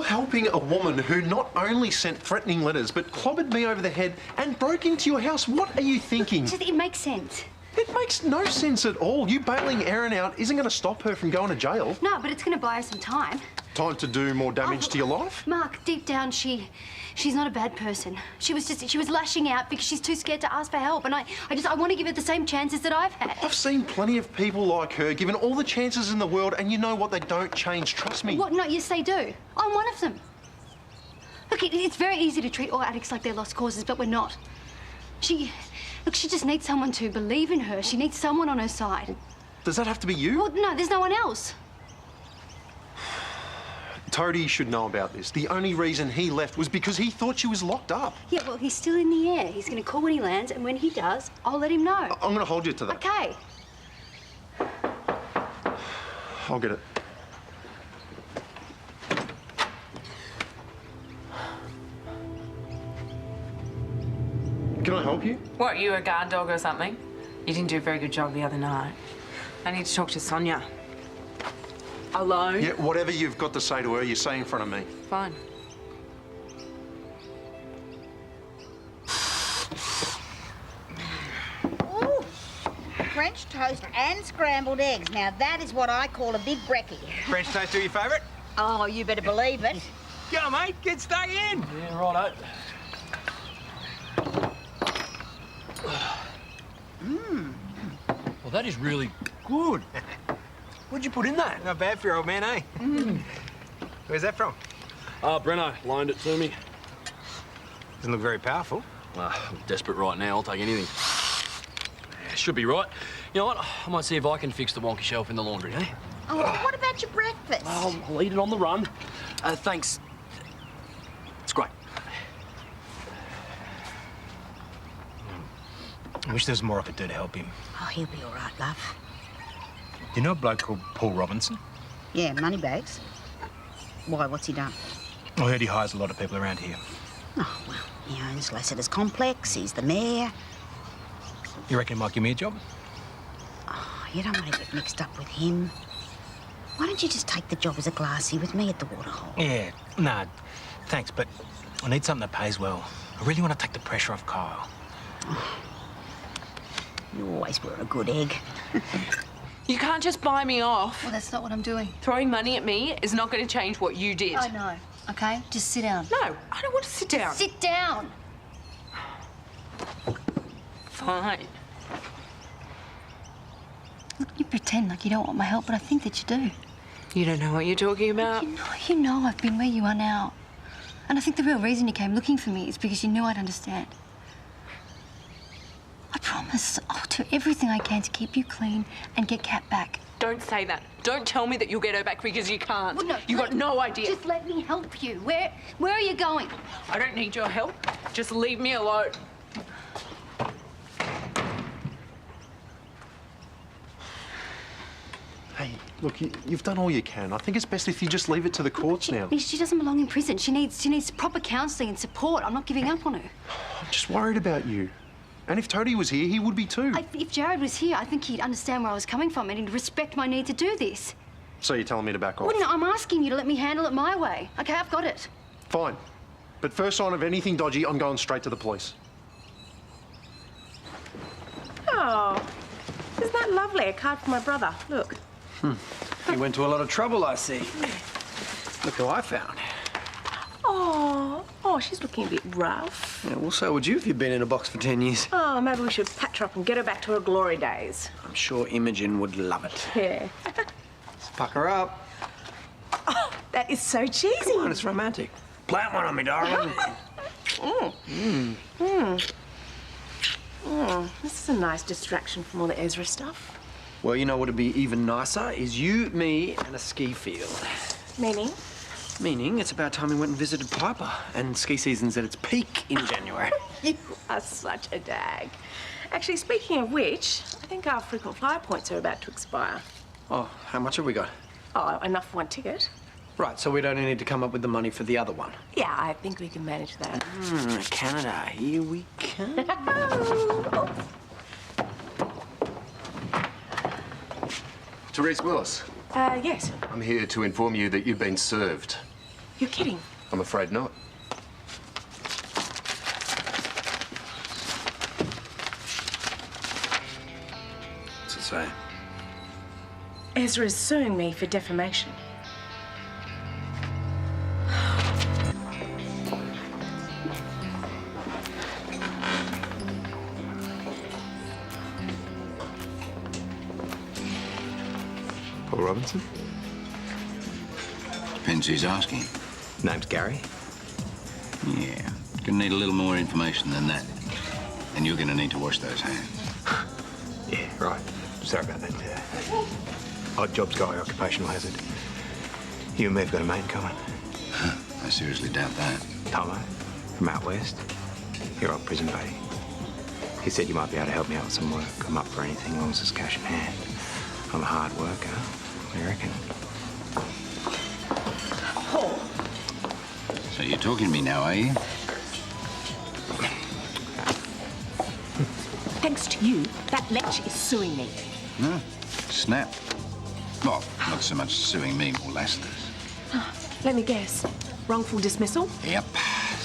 helping a woman who not only sent threatening letters but clobbered me over the head and broke into your house. What are you thinking? It makes sense. It makes no sense at all. You bailing Erin out isn't going to stop her from going to jail. No, but it's going to buy her some time. Time to do more damage to your life? Mark, deep down, she's not a bad person. She was lashing out because she's too scared to ask for help, and I want to give her the same chances that I've had. I've seen plenty of people like her given all the chances in the world, and you know what? They don't change. Trust me. What? No, yes, they do. I'm one of them. Look, it's very easy to treat all addicts like they're lost causes, but we're not. She just needs someone to believe in her. She needs someone on her side. Does that have to be you? Well, no, there's no one else. Toadie should know about this. The only reason he left was because he thought she was locked up. Yeah, well, he's still in the air. He's going to call when he lands, and when he does, I'll let him know. I'm going to hold you to that. Okay. I'll get it. Can I help you? What, you a guard dog or something? You didn't do a very good job the other night. I need to talk to Sonya. Alone? Yeah, whatever you've got to say to her, you say in front of me. Fine. Ooh, French toast and scrambled eggs. Now that is what I call a big brekkie. French toast do your favourite? Oh, you better believe it. Go on, mate. Get stuck in. Yeah, righto. Well, that is really good. What'd you put in that? Not bad for your old man, eh? Where's that from? Brennan loaned it to me. Doesn't look very powerful. I'm desperate right now. I'll take anything. Yeah, should be right. You know what? I might see if I can fix the wonky shelf in the laundry, eh? Oh, what about your breakfast? I'll eat it on the run. Thanks. It's great. I wish there was more I could do to help him. Oh, he'll be all right, love. You know a bloke called Paul Robinson? Yeah, moneybags. Why, what's he done? I heard he hires a lot of people around here. Oh, well, he owns Lassiter's Complex, he's the mayor. You reckon he might give me a job? Oh, you don't want to get mixed up with him. Why don't you just take the job as a glassy with me at the waterhole? Yeah, nah, thanks, but I need something that pays well. I really want to take the pressure off Karl. You always were a good egg. You can't just buy me off. Well, that's not what I'm doing. Throwing money at me is not going to change what you did. I know, okay? Just sit down. No, I don't want to sit down. Sit down! Fine. Look, you pretend like you don't want my help, but I think that you do. You don't know what you're talking about. You know I've been where you are now. And I think the real reason you came looking for me is because you knew I'd understand. I promise I'll do everything I can to keep you clean and get Kat back. Don't say that. Don't tell me that you'll get her back because you can't. Well, no, You've got no idea. Just let me help you. Where are you going? I don't need your help. Just leave me alone. Hey, look, you've done all you can. I think it's best if you just leave it to the courts now. She doesn't belong in prison. She needs proper counselling and support. I'm not giving up on her. I'm just worried about you. And if Toadie was here, he would be too. If Jared was here, I think he'd understand where I was coming from and he'd respect my need to do this. So you're telling me to back off? Well, no, I'm asking you to let me handle it my way. Okay, I've got it. Fine. But first sign of anything dodgy, I'm going straight to the police. Oh, isn't that lovely? A card from my brother. Look. He went to a lot of trouble, I see. Look who I found. Oh, she's looking a bit rough. Yeah, well, so would you if you'd been in a box for 10 years. Oh, maybe we should patch her up and get her back to her glory days. I'm sure Imogen would love it. Yeah. Let's puck her up. Oh, that is so cheesy. Come on, it's romantic. Plant one on me, darling. This is a nice distraction from all the Ezra stuff. Well, you know what would be even nicer is you, me, and a ski field. Meaning? Meaning it's about time we went and visited Piper, and ski season's at its peak in January. You are such a dag. Actually, speaking of which, I think our frequent flyer points are about to expire. Oh, how much have we got? Oh, enough for one ticket. Right, so we'd only need to come up with the money for the other one. Yeah, I think we can manage that. Canada, here we come. Therese Willis. Yes. I'm here to inform you that you've been served. You're kidding. I'm afraid not. What's it say? Ezra is suing me for defamation. Paul Robinson? Depends who's asking. Name's Gary. Yeah. Gonna need a little more information than that. And you're gonna need to wash those hands. Yeah, right. Sorry about that. Odd job's guy, occupational hazard. You and me have got a mate in common. I seriously doubt that. Tomo, from out west. Your old prison buddy. He said you might be able to help me out with some work. I'm up for anything, as long as there's cash in hand. I'm a hard worker. What do you reckon? So you're talking to me now, are you? Thanks to you, that Fletcher is suing me. No. Snap. Well, not so much suing me, more Lasters. Let me guess. Wrongful dismissal? Yep.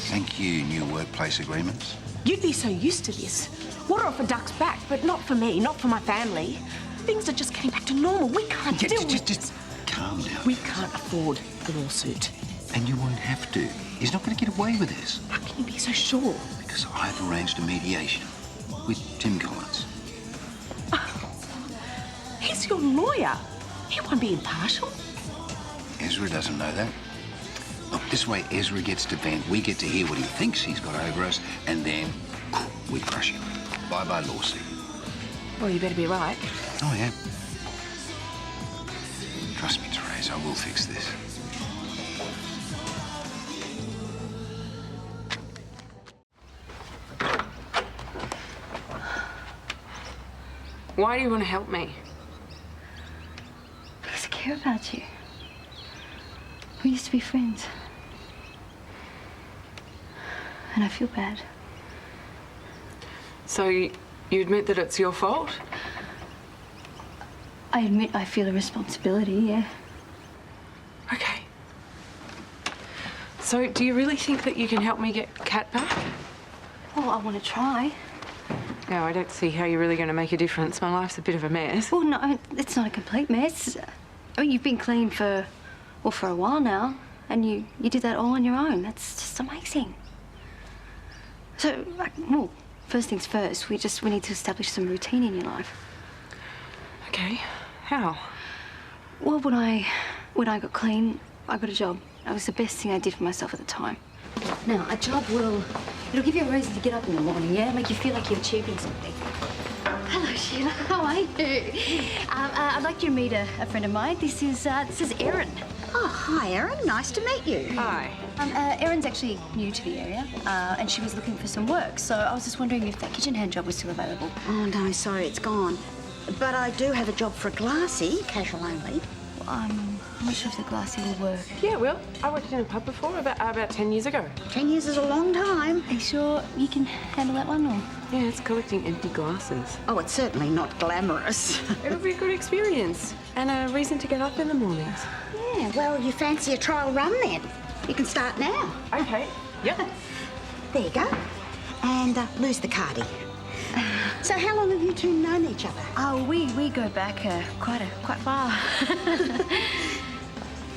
Thank you, new workplace agreements. You'd be so used to this. Water off a duck's back, but not for me, not for my family. Things are just getting back to normal. We can't deal with Just calm down. We can't afford the lawsuit. And you won't have to. He's not going to get away with this. How can you be so sure? Because I've arranged a mediation with Tim Collins. He's your lawyer. He won't be impartial. Ezra doesn't know that. Look, this way Ezra gets to vent, we get to hear what he thinks he's got over us, and then we crush him. Bye-bye lawsuit. Well, you better be right. Oh, yeah. Trust me, Therese, I will fix this. Why do you want to help me? Because I care about you. We used to be friends. And I feel bad. So you admit that it's your fault? I admit I feel a responsibility, yeah. Okay. So do you really think that you can help me get Kat back? Well, I want to try. No, I don't see how you're really going to make a difference. My life's a bit of a mess. Well, no, it's not a complete mess. I mean, you've been clean for a while now, and you did that all on your own. That's just amazing. So, well, first things first, we need to establish some routine in your life. Okay. How? Well, when I got clean, I got a job. That was the best thing I did for myself at the time. Now, a job it'll give you a reason to get up in the morning, yeah? Make you feel like you're achieving something. Hello, Sheila. How are you? I'd like you to meet a friend of mine. This is Erin. Oh, hi, Erin. Nice to meet you. Hi. Erin's actually new to the area, and she was looking for some work. So I was just wondering if that kitchen hand job was still available. Oh, no, sorry, it's gone. But I do have a job for a glassy, casual only. I'm not sure if the glassy will work. Yeah, well, I worked in a pub before about 10 years ago. 10 years is a long time. Are you sure you can handle that one, or? Yeah, it's collecting empty glasses. Oh, it's certainly not glamorous. It'll be a good experience and a reason to get up in the mornings. Yeah, well, you fancy a trial run then? You can start now. Okay. Yep. There you go. And lose the cardie. So how long have you two known each other? Oh, we go back quite far.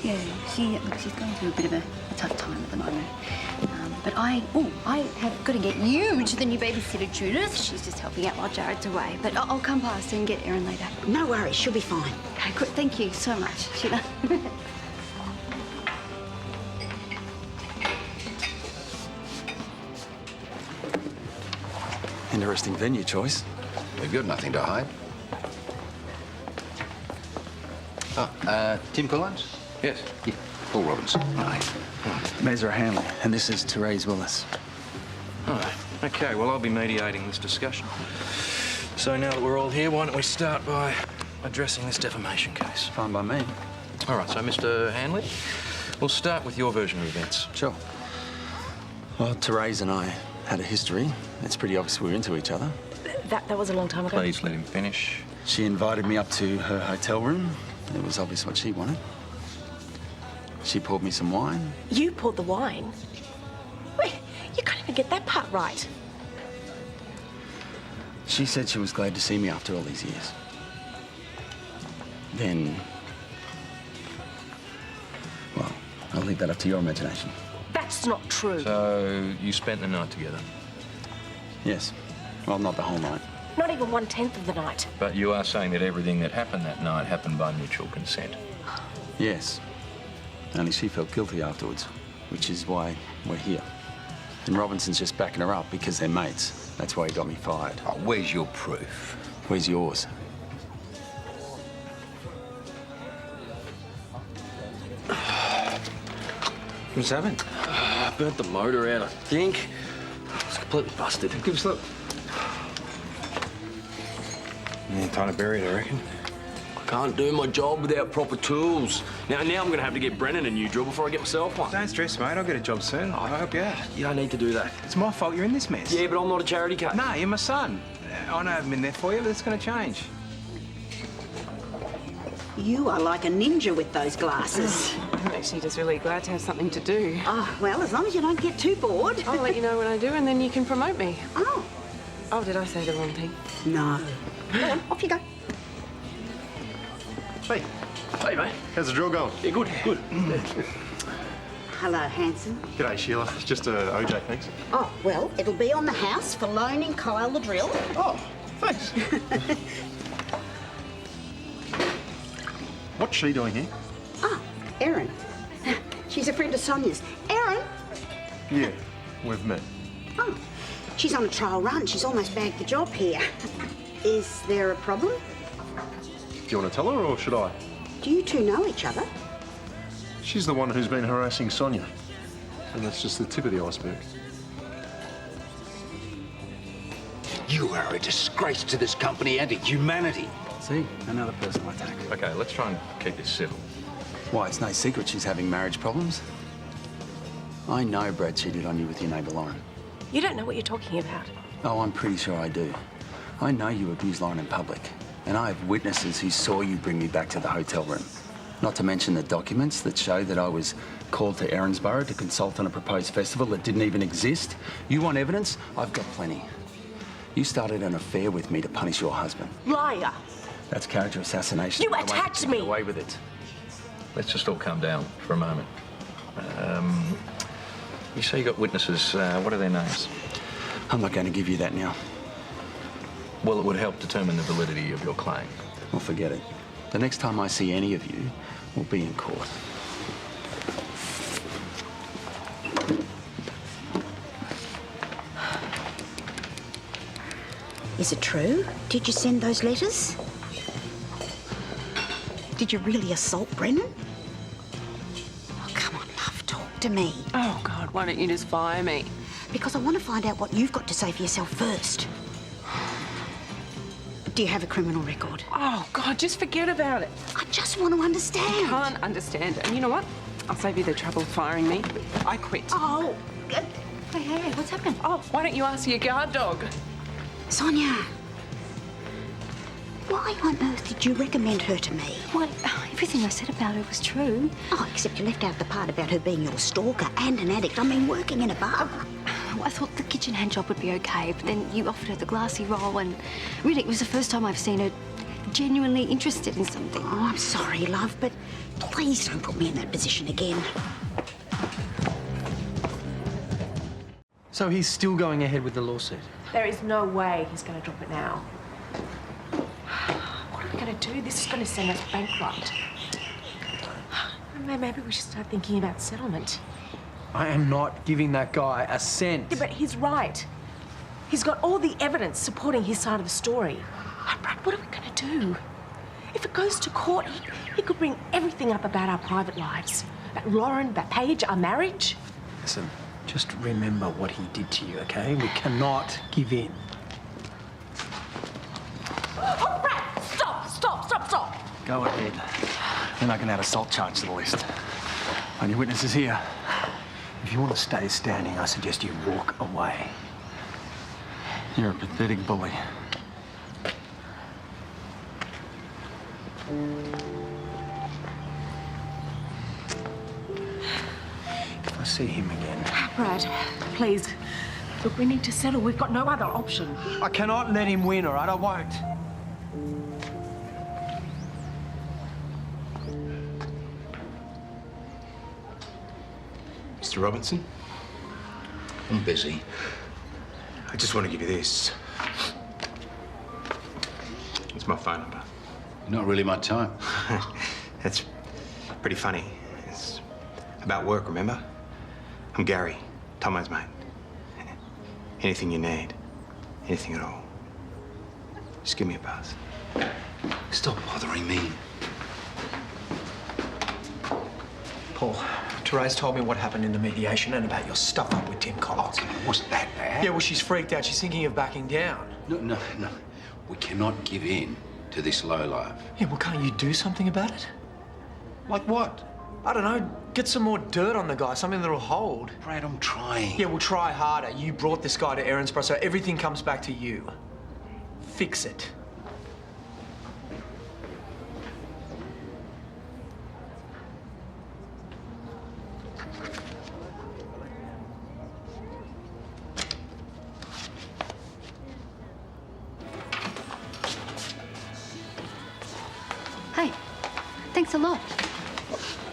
Yeah, she's going through a bit of a tough time at the moment. But I have got to get you to the new babysitter, Judith. She's just helping out while Jared's away. But I'll come past and get Erin later. No worries, she'll be fine. Okay, good. Thank you so much, Sheila. Interesting venue choice. We've got nothing to hide. Oh, Tim Collins? Yes. Yeah, Paul Robinson. Hi. Ezra Hanley, and this is Therese Willis. Right. Okay, well, I'll be mediating this discussion. So now that we're all here, why don't we start by addressing this defamation case? Fine by me. All right, so Mr. Hanley, we'll start with your version of events. Sure. Well, Therese and I had a history. It's pretty obvious we were into each other. That was a long time ago. Please let him finish. She invited me up to her hotel room. It was obvious what she wanted. She poured me some wine. You poured the wine? Wait, you can't even get that part right. She said she was glad to see me after all these years. Then... well, I'll leave that up to your imagination. That's not true. So, you spent the night together? Yes. Well, not the whole night. Not even 1/10 of the night. But you are saying that everything that happened that night happened by mutual consent? Yes. Only she felt guilty afterwards, which is why we're here. And Robinson's just backing her up because they're mates. That's why he got me fired. Oh, where's your proof? Where's yours? What's happened? I burnt the motor out, I think. It's completely busted. Give us a look. Yeah, time to bury it, I reckon. I can't do my job without proper tools. Now I'm going to have to get Brennan a new drill before I get myself one. Don't stress, mate. I'll get a job soon. I'll help you out. You don't need to do that. It's my fault you're in this mess. Yeah, but I'm not a charity case. No, you're my son. I know I haven't been there for you, but it's going to change. You are like a ninja with those glasses. I'm actually just really glad to have something to do. Oh, well, as long as you don't get too bored. I'll let you know when I do, and then you can promote me. Oh. Oh, did I say the wrong thing? No. Go on, off you go. Hey, Hey, mate. how's the drill going? Yeah, good, good. Hello, handsome. G'day, Sheila. Just OJ, thanks. Oh, well, it'll be on the house for loaning Kyle the drill. Oh, thanks. What's she doing here? Oh, Erin. She's a friend of Sonia's. Erin? Yeah, we've met. Oh, she's on a trial run. She's almost bagged the job here. Is there a problem? Do you want to tell her or should I? Do you two know each other? She's the one who's been harassing Sonya. And that's just the tip of the iceberg. You are a disgrace to this company and to humanity. See? Another personal attack. Okay, let's try and keep this civil. Why, it's no secret she's having marriage problems. I know Brad cheated on you with your neighbour Lauren. You don't know what you're talking about. Oh, I'm pretty sure I do. I know you abused Lauren in public. And I have witnesses who saw you bring me back to the hotel room. Not to mention the documents that show that I was called to Erinsborough to consult on a proposed festival that didn't even exist. You want evidence? I've got plenty. You started an affair with me to punish your husband. Liar. That's character assassination. You I won't attacked get me. away with it. Let's just all calm down for a moment. You say you got witnesses. What are their names? I'm not going to give you that now. Well, it would help determine the validity of your claim. Well, forget it. The next time I see any of you, we'll be in court. Is it true? Did you send those letters? Did you really assault Brennan? Oh, come on, love, talk to me. Oh, God, why don't you just fire me? Because I want to find out what you've got to say for yourself first. Do you have a criminal record? Oh, God, just forget about it. I just want to understand. You can't understand. And you know what? I'll save you the trouble of firing me. I quit. Oh, Hey, what's happened? Oh, why don't you ask your guard dog? Sonya. Why on earth did you recommend her to me? Well, everything I said about her was true. Oh, except you left out the part about her being your stalker and an addict. I mean, working in a bar. I thought the kitchen hand job would be okay, but then you offered her the glassy role, and really, it was the first time I've seen her genuinely interested in something. Oh, I'm sorry, love, but please don't put me in that position again. So he's still going ahead with the lawsuit? There is no way he's going to drop it now. What are we going to do? This is going to send us bankrupt. Maybe we should start thinking about settlement. I am not giving that guy a cent. Yeah, but he's right. He's got all the evidence supporting his side of the story. Brad, what are we going to do? If it goes to court, he could bring everything up about our private lives. About Lauren, about Paige, our marriage. Listen, just remember what he did to you, okay? We cannot give in. Oh, Brad! Stop! Go ahead. Then I can add assault charge to the list. Only witnesses here. If you want to stay standing, I suggest you walk away. You're a pathetic bully. see him again. Brad, please. Look, we need to settle. We've got no other option. I cannot let him win, all right? I won't. Mr. Robinson? I'm busy. I just want to give you this. It's my phone number. Not really my type. That's pretty funny. It's about work, remember? I'm Gary, Tomo's mate. Anything you need, anything at all, just give me a buzz. Stop bothering me. Paul, Therese told me what happened in the mediation and about your stuff up with Tim Collins. It wasn't that bad. Yeah, well, she's freaked out. She's thinking of backing down. No. We cannot give in to this lowlife. Yeah, well, can't you do something about it? Like what? I don't know. Get some more dirt on the guy, something that'll hold. Brad, I'm trying. Yeah, we'll try harder. You brought this guy to Erinsborough, so everything comes back to you. Fix it. Hey, thanks a lot.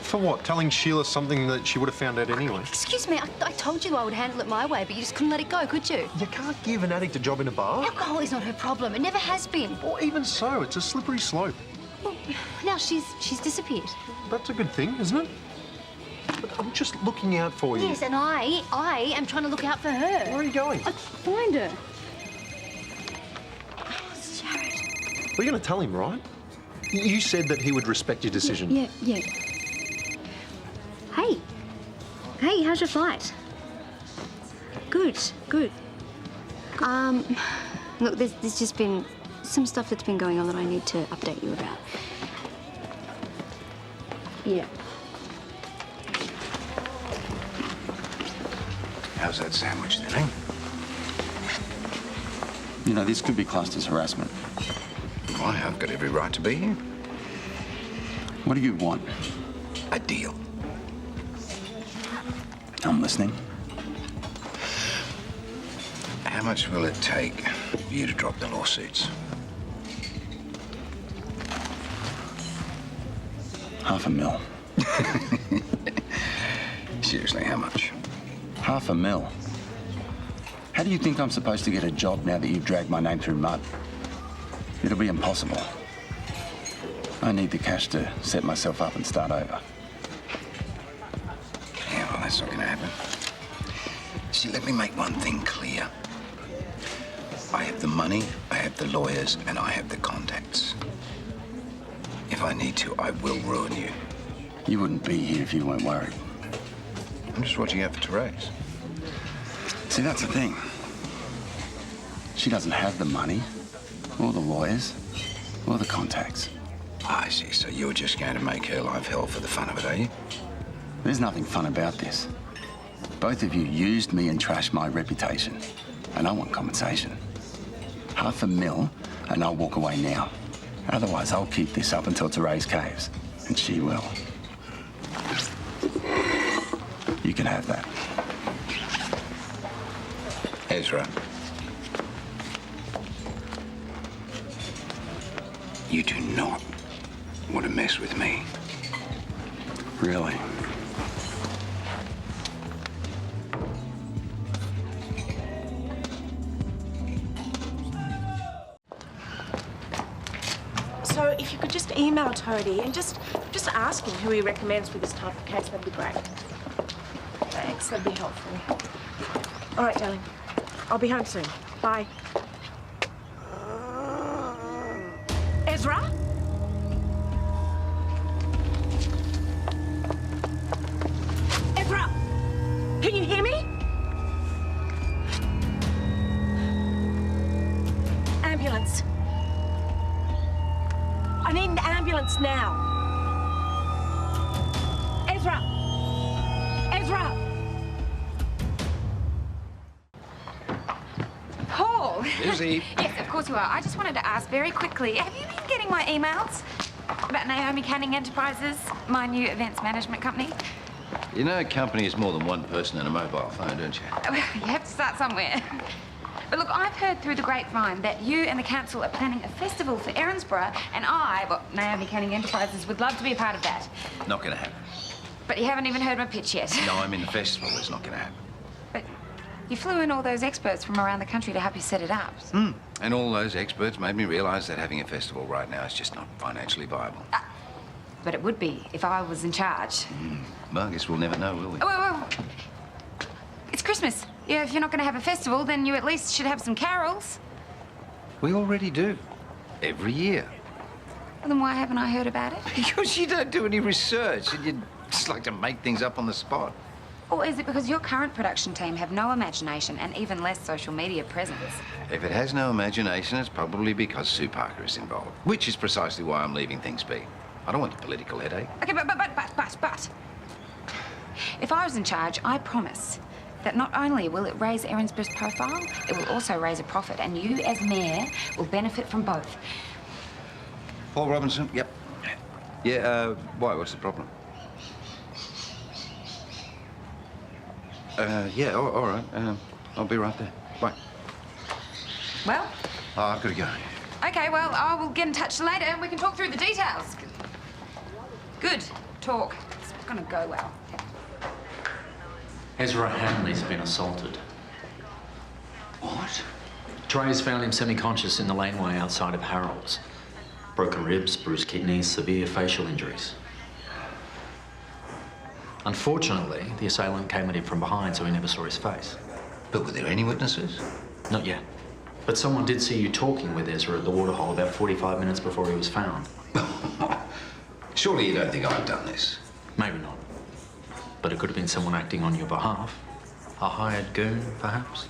For what? Telling Sheila something that she would have found out anyway? Excuse me, I told you I would handle it my way, but you just couldn't let it go, could you? You can't give an addict a job in a bar. Alcohol is not her problem. It never has been. Or even so, it's a slippery slope. Well, now she's disappeared. That's a good thing, isn't it? But I'm just looking out for you. Yes, and I am trying to look out for her. Where are you going? I'll find her. Oh, Jared. We're going to tell him, right? You said that he would respect your decision. Yeah. Hey, how's your flight? Good. Look, there's just been some stuff that's been going on that I need to update you about. Yeah. How's that sandwich then, eh? You know, this could be classed as harassment. Why, I've got every right to be here. What do you want? A deal. I'm listening. How much will it take for you to drop the lawsuits? $500,000. Seriously, how much? $500,000. How do you think I'm supposed to get a job now that you've dragged my name through mud? It'll be impossible. I need the cash to set myself up and start over. Yeah, well, that's not going to happen. See, let me make one thing clear. I have the money, I have the lawyers, and I have the contacts. If I need to, I will ruin you. You wouldn't be here if you weren't worried. I'm just watching out for Therese. See, that's the thing. She doesn't have the money, or the lawyers, or the contacts. I see, so you're just going to make her life hell for the fun of it, are you? There's nothing fun about this. Both of you used me and trashed my reputation, and I want compensation. $500,000, and I'll walk away now. Otherwise, I'll keep this up until Therese caves, and she will. You can have that. Ezra. You do not want to mess with me. Really? So if you could just email Toadie and just ask him who he recommends for this type of case, that'd be great. Thanks, that'd be helpful. All right, darling. I'll be home soon. Bye. Ezra? Ezra! Can you hear me? Ambulance. I need an ambulance now. Ezra! Ezra! Paul! Busy. Yes, of course you are. I just wanted to ask very quickly, have you been getting my emails about Naomi Canning Enterprises, my new events management company? You know, company is more than one person and a mobile phone, don't you? You have to start somewhere. But look, I've heard through the grapevine that you and the council are planning a festival for Erinsborough, and Naomi Canning Enterprises, would love to be a part of that. Not going to happen. But you haven't even heard my pitch yet. No, I'm in the festival. It's not going to happen. But you flew in all those experts from around the country to help you set it up. And all those experts made me realise that having a festival right now is just not financially viable. But it would be if I was in charge. Well, I guess we'll never know, will we? Oh, it's Christmas. Yeah, if you're not going to have a festival, then you at least should have some carols. We already do. Every year. Well, then why haven't I heard about it? Because you don't do any research and you just like to make things up on the spot. Or is it because your current production team have no imagination and even less social media presence? If it has no imagination, it's probably because Sue Parker is involved. Which is precisely why I'm leaving things be. I don't want the political headache. Okay, but. If I was in charge, I promise that not only will it raise Erinsborough's profile, it will also raise a profit, and you, as mayor, will benefit from both. Paul Robinson, yep. Yeah, why? What's the problem? Yeah, all right. I'll be right there. Bye. Well? Oh, I've got to go. Okay, well, I will get in touch later and we can talk through the details. Good. Talk. It's going to go well. Ezra Hanley's been assaulted. What? Trey's found him semi-conscious in the laneway outside of Harold's. Broken ribs, bruised kidneys, severe facial injuries. Unfortunately, the assailant came at him from behind, so he never saw his face. But were there any witnesses? Not yet. But someone did see you talking with Ezra at the waterhole about 45 minutes before he was found. Surely you don't think I've done this? Maybe not. But it could have been someone acting on your behalf. A hired goon, perhaps?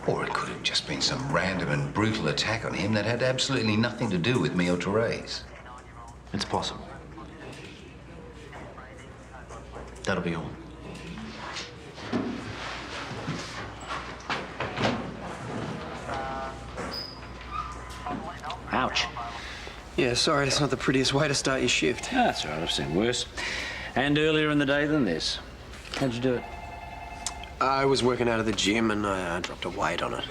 Or it could have just been some random and brutal attack on him that had absolutely nothing to do with me or Therese. It's possible. That'll be all. Ouch. Yeah, sorry, it's not the prettiest way to start your shift. That's all right, I've seen worse. And earlier in the day than this. How'd you do it? I was working out of the gym and I dropped a weight on it.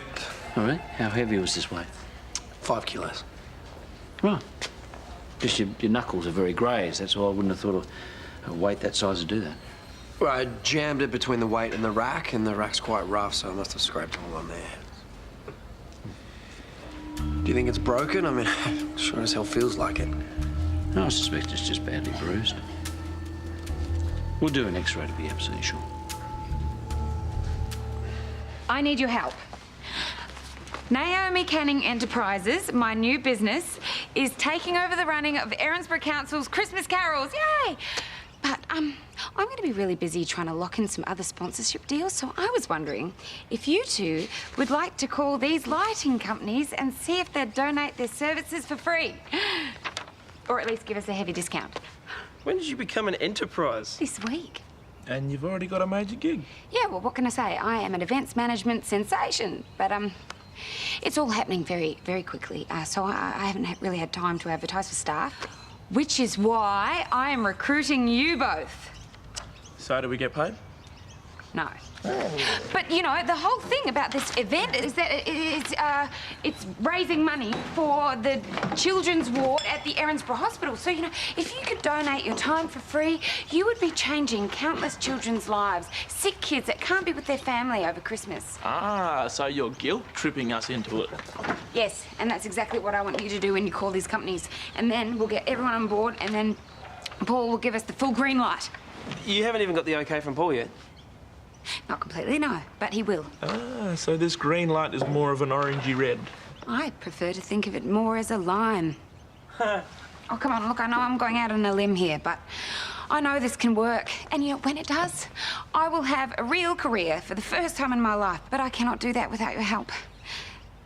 All right. How heavy was this weight? 5 kilos. Right. Just your knuckles are very grazed. That's why I wouldn't have thought a weight that size would do that. Well, I jammed it between the weight and the rack's quite rough, so I must have scraped all on there. Do you think it's broken? I mean, sure as hell feels like it. No, I suspect it's just badly bruised. We'll do an X-ray to be absolutely sure. I need your help. Naomi Canning Enterprises, my new business, is taking over the running of Erinsborough Council's Christmas carols. Yay! But I'm going to be really busy trying to lock in some other sponsorship deals, so I was wondering if you two would like to call these lighting companies and see if they'd donate their services for free. Or at least give us a heavy discount. When did you become an enterprise? This week. And you've already got a major gig. Yeah, well, what can I say? I am an events management sensation. But, it's all happening very, very quickly. So I haven't really had time to advertise for staff. Which is why I am recruiting you both. So do we get paid? No. But, you know, the whole thing about this event is that it's raising money for the children's ward at the Erinsborough Hospital. So, you know, if you could donate your time for free, you would be changing countless children's lives. Sick kids that can't be with their family over Christmas. Ah, so you're guilt-tripping us into it. Yes, and that's exactly what I want you to do when you call these companies. And then we'll get everyone on board, and then Paul will give us the full green light. You haven't even got the okay from Paul yet? Not completely, no, but he will. Ah, so this green light is more of an orangey red. I prefer to think of it more as a lime. Oh, come on, look, I know I'm going out on a limb here, but I know this can work. And, you know, when it does, I will have a real career for the first time in my life. But I cannot do that without your help.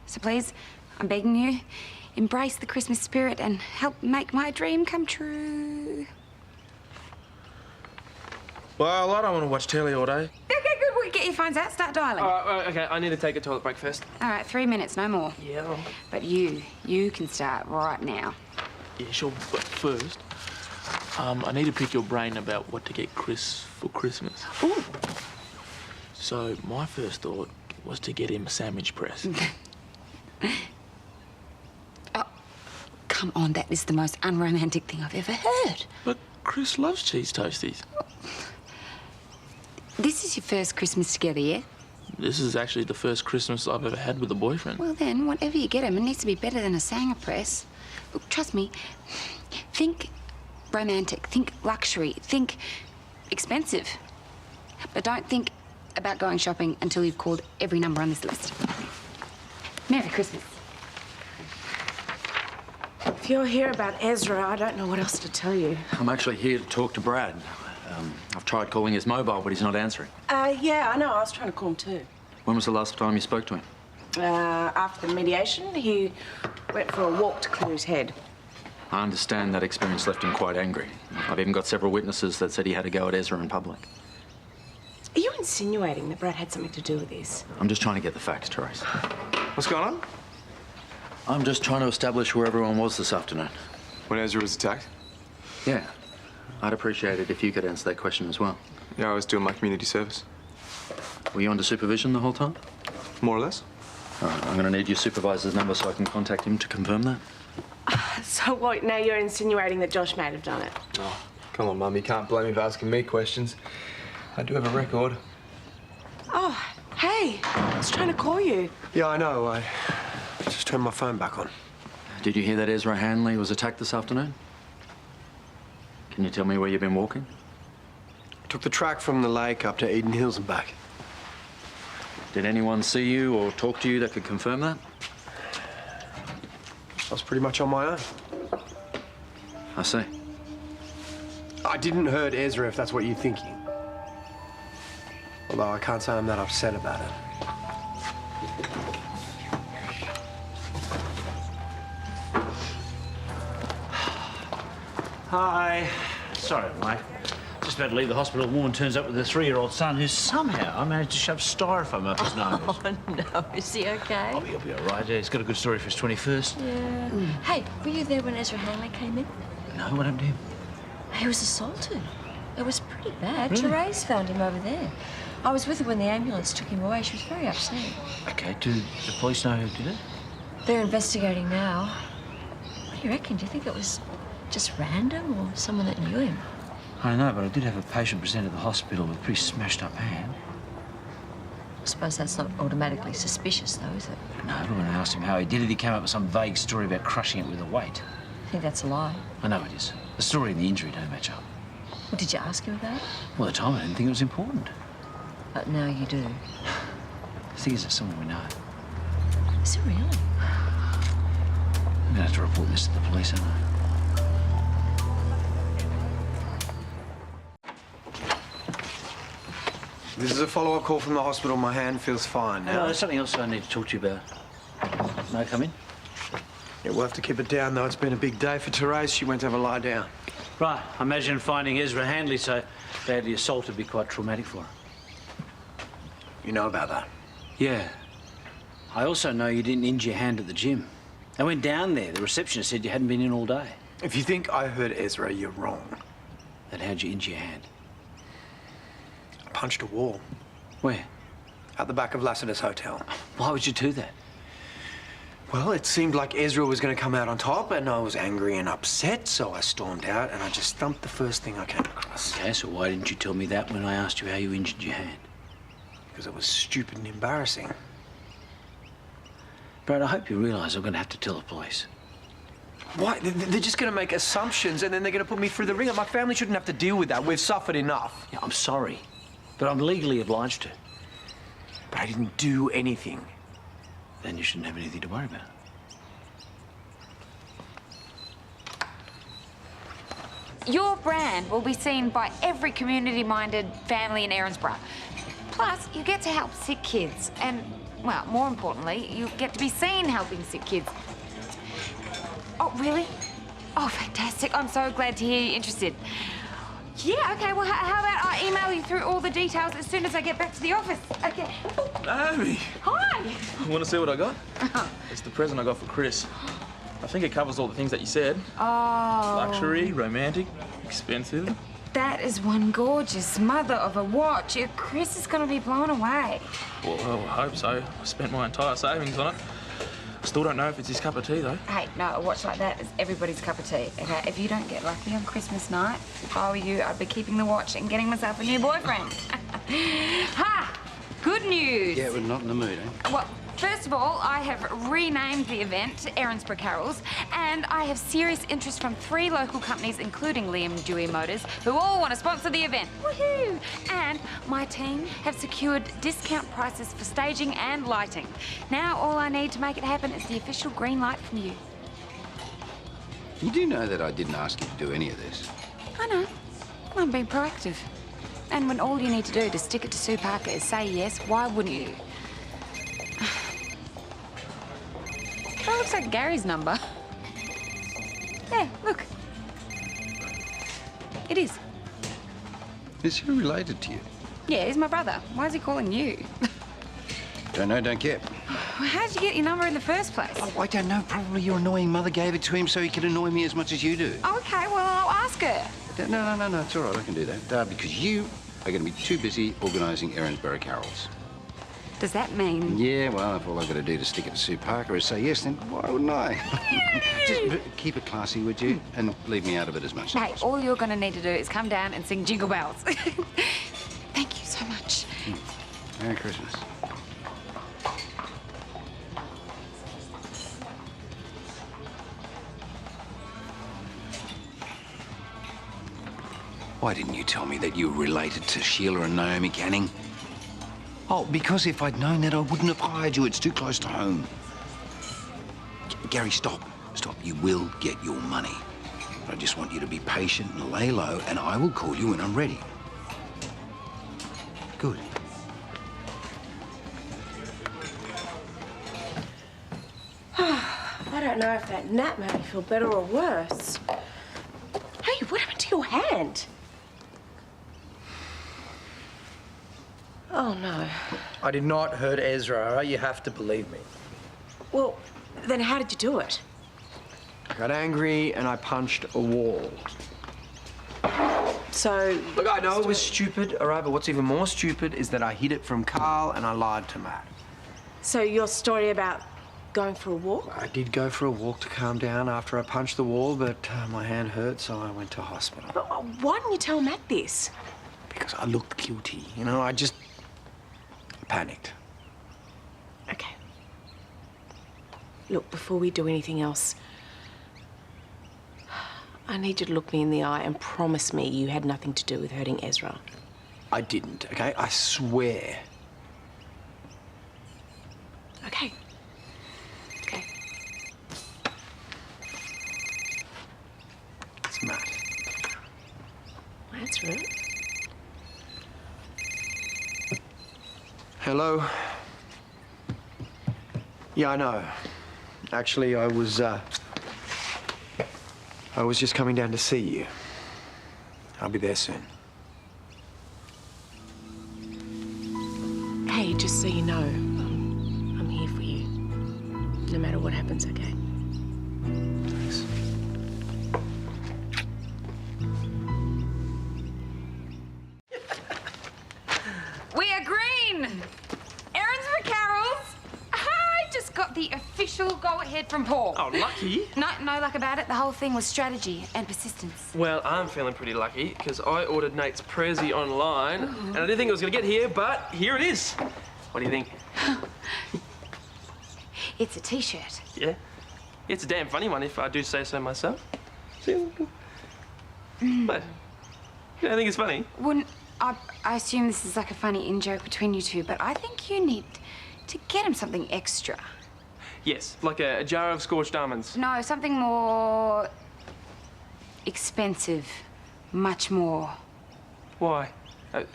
So please, I'm begging you, embrace the Christmas spirit and help make my dream come true. Well, I don't want to watch telly all day. Okay, good. Well, get your phones out, start dialing. Okay, I need to take a toilet break first. All right, 3 minutes, no more. Yeah. But you can start right now. Yeah, sure, but first, I need to pick your brain about what to get Chris for Christmas. Ooh. So my first thought was to get him a sandwich press. Oh, come on, that is the most unromantic thing I've ever heard. But Chris loves cheese toasties. This is your first Christmas together, yeah? This is actually the first Christmas I've ever had with a boyfriend. Well then, whatever you get him, it needs to be better than a Sanger press. Look, trust me, think romantic, think luxury, think expensive. But don't think about going shopping until you've called every number on this list. Merry Christmas. If you're here about Ezra, I don't know what else to tell you. I'm actually here to talk to Brad. I've tried calling his mobile, but he's not answering. Yeah, I know. I was trying to call him too. When was the last time you spoke to him? After the mediation, he went for a walk to clear his head. I understand that experience left him quite angry. I've even got several witnesses that said he had a go at Ezra in public. Are you insinuating that Brad had something to do with this? I'm just trying to get the facts, Therese. What's going on? I'm just trying to establish where everyone was this afternoon. When Ezra was attacked? Yeah. I'd appreciate it if you could answer that question as well. Yeah, I was doing my community service. Were you under supervision the whole time? More or less. All right, I'm going to need your supervisor's number so I can contact him to confirm that. So what, now you're insinuating that Josh might have done it? Oh, come on, Mum. You can't blame me for asking me questions. I do have a record. Oh, hey. I was trying to call you. Yeah, I know. I just turned my phone back on. Did you hear that Ezra Hanley was attacked this afternoon? Can you tell me where you've been walking? Took the track from the lake up to Eden Hills and back. Did anyone see you or talk to you that could confirm that? I was pretty much on my own. I see. I didn't hurt Ezra, if that's what you're thinking. Although I can't say I'm that upset about it. Hi. Sorry, mate. Just about to leave the hospital. A woman turns up with a 3-year-old son who somehow managed to shove styrofoam up his nose. Oh, no. Is he okay? Oh, he'll be all right. Yeah, he's got a good story for his 21st. Yeah. Hey, were you there when Ezra Hanley came in? No, what happened to him? He was assaulted. It was pretty bad. Really? Therese found him over there. I was with her when the ambulance took him away. She was very upset. Okay, do the police know who did it? They're investigating now. What do you reckon? Do you think it was just random or someone that knew him? I don't know, but I did have a patient present at the hospital with a pretty smashed up hand. I suppose that's not automatically suspicious, though, is it? No, but when I asked him how he did it, he came up with some vague story about crushing it with a weight. I think that's a lie. I know it is. The story and the injury don't match up. What did you ask him about? Well, at the time I didn't think it was important. But now you do. The thing is, it's someone we know. Is it really? I'm gonna have to report this to the police, aren't I? This is a follow-up call from the hospital. My hand feels fine now. No, there's something else I need to talk to you about. May I come in? Yeah, we'll have to keep it down, though. It's been a big day for Therese. She went to have a lie down. Right. I imagine finding Ezra Hanley so badly assaulted would be quite traumatic for her. You know about that? Yeah. I also know you didn't injure your hand at the gym. I went down there. The receptionist said you hadn't been in all day. If you think I hurt Ezra, you're wrong. Then how'd you injure your hand? I punched a wall. Where? At the back of Lassiter's Hotel. Why would you do that? Well, it seemed like Ezra was going to come out on top, and I was angry and upset, so I stormed out and I just thumped the first thing I came across. Okay, so why didn't you tell me that when I asked you how you injured your hand? Because it was stupid and embarrassing. Brad, I hope you realise I'm going to have to tell the police. Why? They're just going to make assumptions and then they're going to put me through the ringer. My family shouldn't have to deal with that. We've suffered enough. Yeah, I'm sorry, but I'm legally obliged to. But I didn't do anything. Then you shouldn't have anything to worry about. Your brand will be seen by every community-minded family in Erinsborough. Plus, you get to help sick kids. And, well, more importantly, you get to be seen helping sick kids. Oh, really? Oh, fantastic. I'm so glad to hear you're interested. Yeah, okay, well, how about I email you through all the details as soon as I get back to the office? Okay. Naomi! Hi! You want to see what I got? It's the present I got for Chris. I think it covers all the things that you said. Oh. Luxury, romantic, expensive. That is one gorgeous mother of a watch. Your Chris is going to be blown away. Well, I hope so. I spent my entire savings on it. Still don't know if it's his cup of tea, though. Hey, no, a watch like that is everybody's cup of tea, okay? If you don't get lucky on Christmas night, if I were you, I'd be keeping the watch and getting myself a new boyfriend. Ha! Good news. Yeah, we're not in the mood, eh? Well, first of all, I have renamed the event Erinsborough Carols, and I have serious interest from 3 local companies, including Liam Dewey Motors, who all want to sponsor the event. Woohoo! And my team have secured discount prices for staging and lighting. Now all I need to make it happen is the official green light from you. You do know that I didn't ask you to do any of this. I know. I'm being proactive. And when all you need to do to stick it to Sue Parker is say yes, why wouldn't you? That looks like Gary's number. Yeah, look. It is. Is he related to you? Yeah, he's my brother. Why is he calling you? Don't know, don't care. Well, how'd you get your number in the first place? Oh, I don't know. Probably your annoying mother gave it to him so he could annoy me as much as you do. Oh, okay, well, I'll ask her. No, it's all right. I can do that. Because you are going to be too busy organising Erinsborough Carols. Does that mean? Yeah, well, if all I've got to do to stick it to Sue Parker is say yes, then why wouldn't I? Just keep it classy, would you? And leave me out of it as much as Hey, possible. all you're going to need to do is come down and sing Jingle Bells. Thank you so much. Merry Christmas. Why didn't you tell me that you were related to Sheila and Naomi Canning? Oh, because if I'd known that, I wouldn't have hired you. It's too close to home. Gary, stop. Stop. You will get your money. I just want you to be patient and lay low, and I will call you when I'm ready. Good. I don't know if that nap made me feel better or worse. Hey, what happened to your hand? Oh, no. I did not hurt Ezra, all right? You have to believe me. Well, then how did you do it? I got angry and I punched a wall. So... Look, I know it was stupid, all right? But what's even more stupid is that I hid it from Karl and I lied to Matt. So your story about going for a walk? I did go for a walk to calm down after I punched the wall, but my hand hurt, so I went to hospital. But why didn't you tell Matt this? Because I looked guilty, you know? I panicked. Okay. Look, before we do anything else, I need you to look me in the eye and promise me you had nothing to do with hurting Ezra. I didn't, okay? I swear. Okay. Okay. It's Matt. That's right. Hello? Yeah, I know. Actually, I was just coming down to see you. I'll be there soon. Hey, just so you know, I'm here for you. No matter what happens, okay? Thanks. We are green! Erinsborough Carols! I just got the official go-ahead from Paul. Oh, lucky? No luck about it. The whole thing was strategy and persistence. Well, I'm feeling pretty lucky because I ordered Nate's Prezi online and I didn't think it was going to get here, but here it is. What do you think? It's a T-shirt. Yeah? It's a damn funny one if I do say so myself. But, yeah, I think it's funny. Wouldn't I assume this is like a funny in-joke between you two, but I think you need to get him something extra. Yes, like a jar of scorched almonds. No, something more expensive. Much more. Why?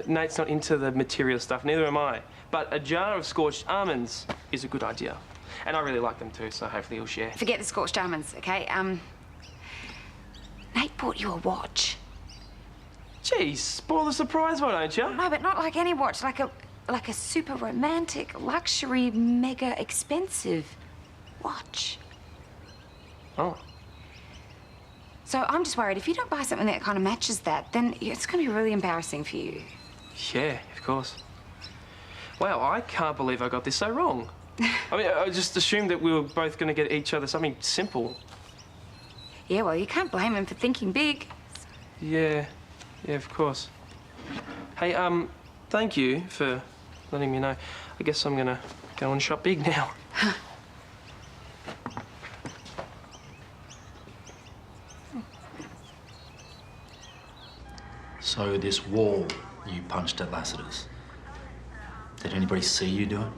Nate's not into the material stuff, neither am I. But a jar of scorched almonds is a good idea. And I really like them too, so hopefully he'll share. Forget the scorched almonds, okay? Nate bought you a watch. Geez, spoil the surprise, why don't you? No, but not like any watch, like a super romantic, luxury, mega expensive watch. Oh. So I'm just worried if you don't buy something that kind of matches that, then it's going to be really embarrassing for you. Yeah, of course. Wow, I can't believe I got this so wrong. I mean, I just assumed that we were both going to get each other something simple. Yeah, well, you can't blame him for thinking big. Yeah, of course. Hey, thank you for letting me know. I guess I'm gonna go and shop big now. So this wall you punched at Lassiter's, did anybody see you do it?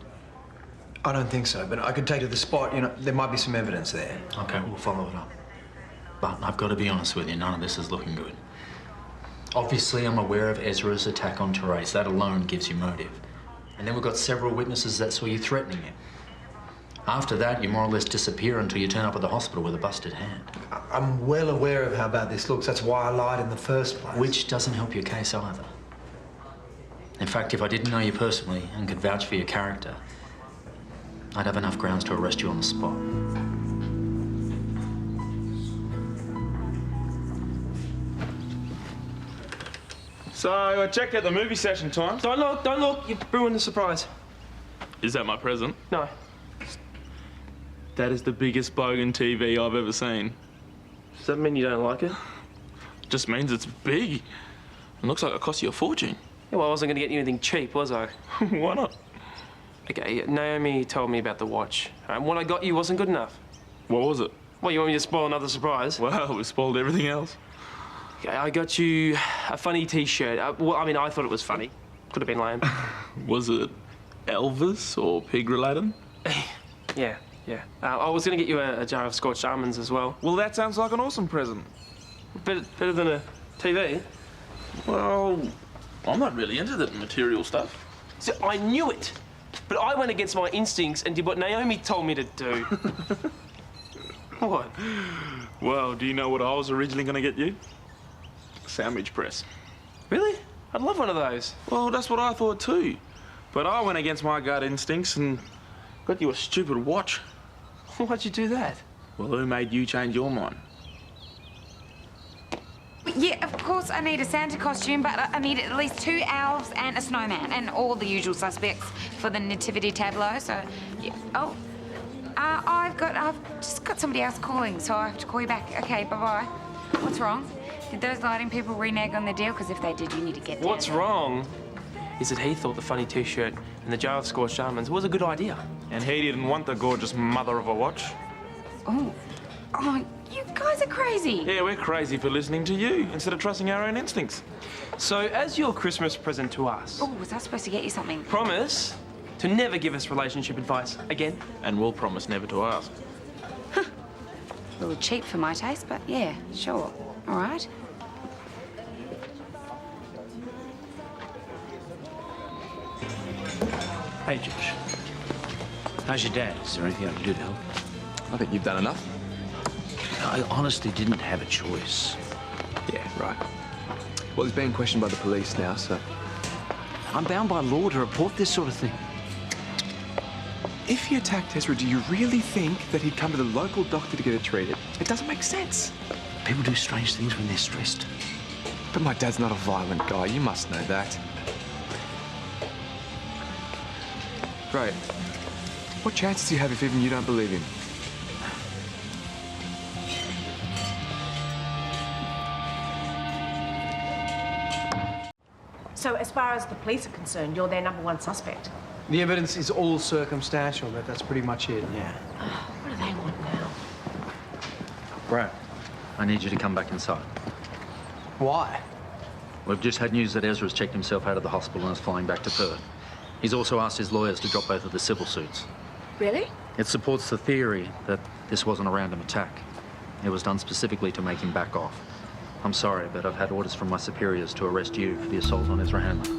I don't think so, but I could take to the spot. You know, there might be some evidence there. Okay, we'll follow it up. But I've got to be honest with you, none of this is looking good. Obviously, I'm aware of Ezra's attack on Therese. That alone gives you motive. And then we've got several witnesses that saw you threatening him. After that, you more or less disappear until you turn up at the hospital with a busted hand. I'm well aware of how bad this looks. That's why I lied in the first place. Which doesn't help your case either. In fact, if I didn't know you personally and could vouch for your character, I'd have enough grounds to arrest you on the spot. So, I checked out the movie session time. Don't look. You've ruined the surprise. Is that my present? No. That is the biggest bogan TV I've ever seen. Does that mean you don't like it? Just means it's big. It looks like it cost you a fortune. Yeah, well, I wasn't going to get you anything cheap, was I? Why not? Okay, Naomi told me about the watch. And what I got you wasn't good enough. What was it? Well, you want me to spoil another surprise? Well, we spoiled everything else. Okay, I got you a funny T-shirt. Well, I mean, I thought it was funny. Could have been lame. Was it Elvis or pig-related? Yeah. I was going to get you a jar of scorched almonds as well. Well, that sounds like an awesome present. Better than a TV? Well, I'm not really into that material stuff. So I knew it, but I went against my instincts and did what Naomi told me to do. What? Well, do you know what I was originally going to get you? A sandwich press. Really? I'd love one of those. Well, that's what I thought too. But I went against my gut instincts and got you a stupid watch. Why'd you do that? Well, who made you change your mind? Yeah, of course I need a Santa costume, but I need at least 2 elves and a snowman and all the usual suspects for the nativity tableau, so, yeah. Oh, I've just got somebody else calling, so I have to call you back. Okay, bye-bye. What's wrong? Did those lighting people renege on the deal? Because if they did, you need to get down. What's wrong is that he thought the funny T-shirt and the jar of scorched almonds was a good idea. And he didn't want the gorgeous mother of a watch. Oh, you guys are crazy. Yeah, we're crazy for listening to you instead of trusting our own instincts. So, as your Christmas present to us... Oh, was I supposed to get you something? Promise to never give us relationship advice again. And we'll promise never to ask. A little cheap for my taste, but yeah, sure. All right. Hey, Josh. How's your dad? Is there anything I can do to help? I think you've done enough. I honestly didn't have a choice. Yeah, right. Well, he's being questioned by the police now, so... I'm bound by law to report this sort of thing. If he attacked Ezra, do you really think that he'd come to the local doctor to get it treated? It doesn't make sense. People do strange things when they're stressed. But my dad's not a violent guy. You must know that. Great. What chances do you have if even you don't believe him? So as far as the police are concerned, you're their #1 suspect. The evidence is all circumstantial, but that's pretty much it, yeah. What do they want now? Brad, I need you to come back inside. Why? We've just had news that Ezra's checked himself out of the hospital and is flying back to Perth. He's also asked his lawyers to drop both of the civil suits. Really? It supports the theory that this wasn't a random attack. It was done specifically to make him back off. I'm sorry, but I've had orders from my superiors to arrest you for the assault on Ezra Hanley.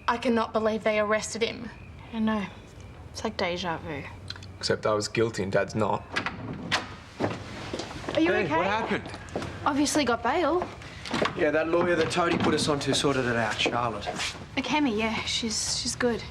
I cannot believe they arrested him. I know. It's like deja vu. Except I was guilty and Dad's not. Are Are you Hey, okay? what happened? Obviously got bail. Yeah, that lawyer that Toadie put us onto sorted it out, Charlotte. McKenzie, yeah, she's good.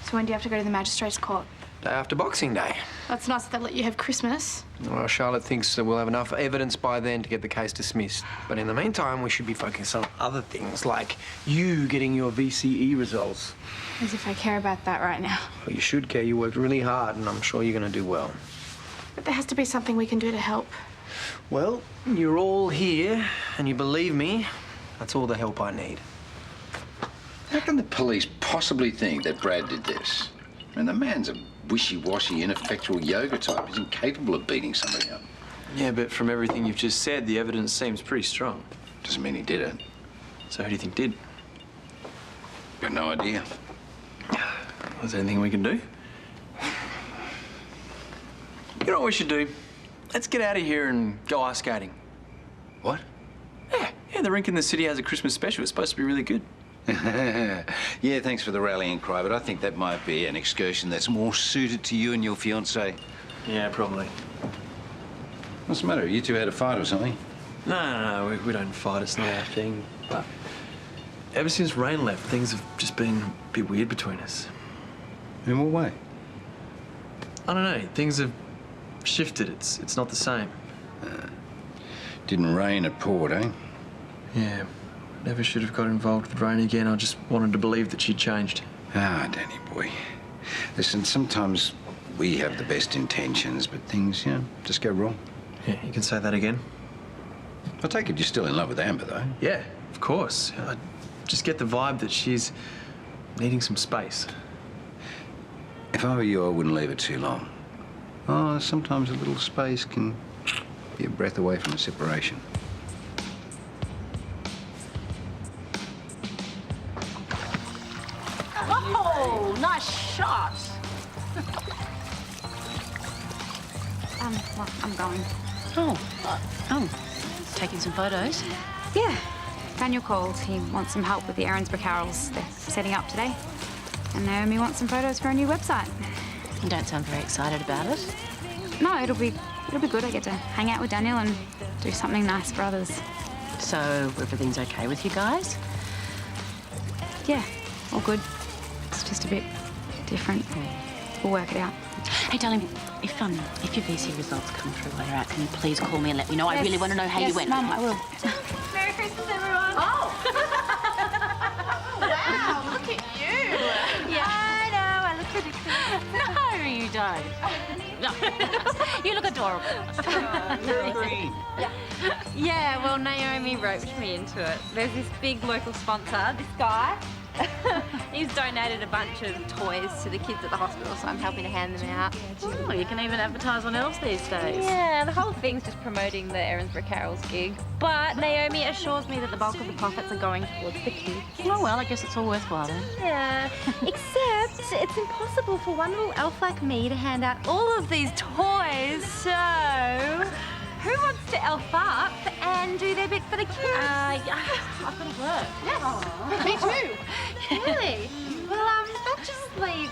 So when do you have to go to the magistrate's court? Day after Boxing Day. That's nice that they let you have Christmas. Well, Charlotte thinks that we'll have enough evidence by then to get the case dismissed. But in the meantime, we should be focusing on other things, like you getting your VCE results. As if I care about that right now. Well, you should care. You worked really hard, and I'm sure you're going to do well. But there has to be something we can do to help. Well, you're all here, and you believe me, that's all the help I need. How can the police possibly think that Brad did this? I mean, the man's a wishy-washy, ineffectual yoga type. He's incapable of beating somebody up. Yeah, but from everything you've just said, the evidence seems pretty strong. Doesn't mean he did it. So who do you think did? Got no idea. Is there anything we can do? You know what we should do? Let's get out of here and go ice skating. What? Yeah, the rink in the city has a Christmas special. It's supposed to be really good. Yeah, thanks for the rallying cry, but I think that might be an excursion that's more suited to you and your fiancée. Yeah, probably. What's the matter? You two had a fight or something? No, we don't fight. It's not our thing. But ever since Rain left, things have just been a bit weird between us. In what way? I don't know. Things have shifted. It's not the same. Didn't rain at Port, eh? Yeah. Never should have got involved with Rain again. I just wanted to believe that she'd changed. Ah, Danny boy. Listen, sometimes we have the best intentions, but things, just go wrong. Yeah, you can say that again. I take it you're still in love with Amber, though? Yeah, of course. I just get the vibe that she's needing some space. If I were you, I wouldn't leave it too long. Oh, sometimes a little space can be a breath away from a separation. Oh, nice shot. Well, I'm going. Taking some photos? Yeah. Daniel called. He wants some help with the Erinsborough carols. They're setting up today. And Naomi wants some photos for a new website. You don't sound very excited about it. No, it'll be good. I get to hang out with Daniel and do something nice for others. So everything's okay with you guys? Yeah, all good. It's just a bit different. We'll work it out. Hey, darling, if your VC results come through while you're out, can you please call me and let me know? Yes. I really want to know how you went. Mum, I will. Merry Christmas, everyone. Oh! Wow, look at you. Yeah, I know. I look ridiculous. No, you don't. No. You look adorable. Yeah, well, Naomi roped me into it. There's this big local sponsor, this guy. He's donated a bunch of toys to the kids at the hospital, so I'm helping to hand them out. Oh, you can even advertise on Elves these days. Yeah, the whole thing's just promoting the Erinsborough Carols gig. But Naomi assures me that the bulk of the profits are going towards the kids. Oh, well, I guess it's all worthwhile then. Yeah, except it's impossible for one little elf like me to hand out all of these toys, so... Who wants to elf up and do their bit for the kids? I've got to work. Yes. Me too. Really? Well, that just leaves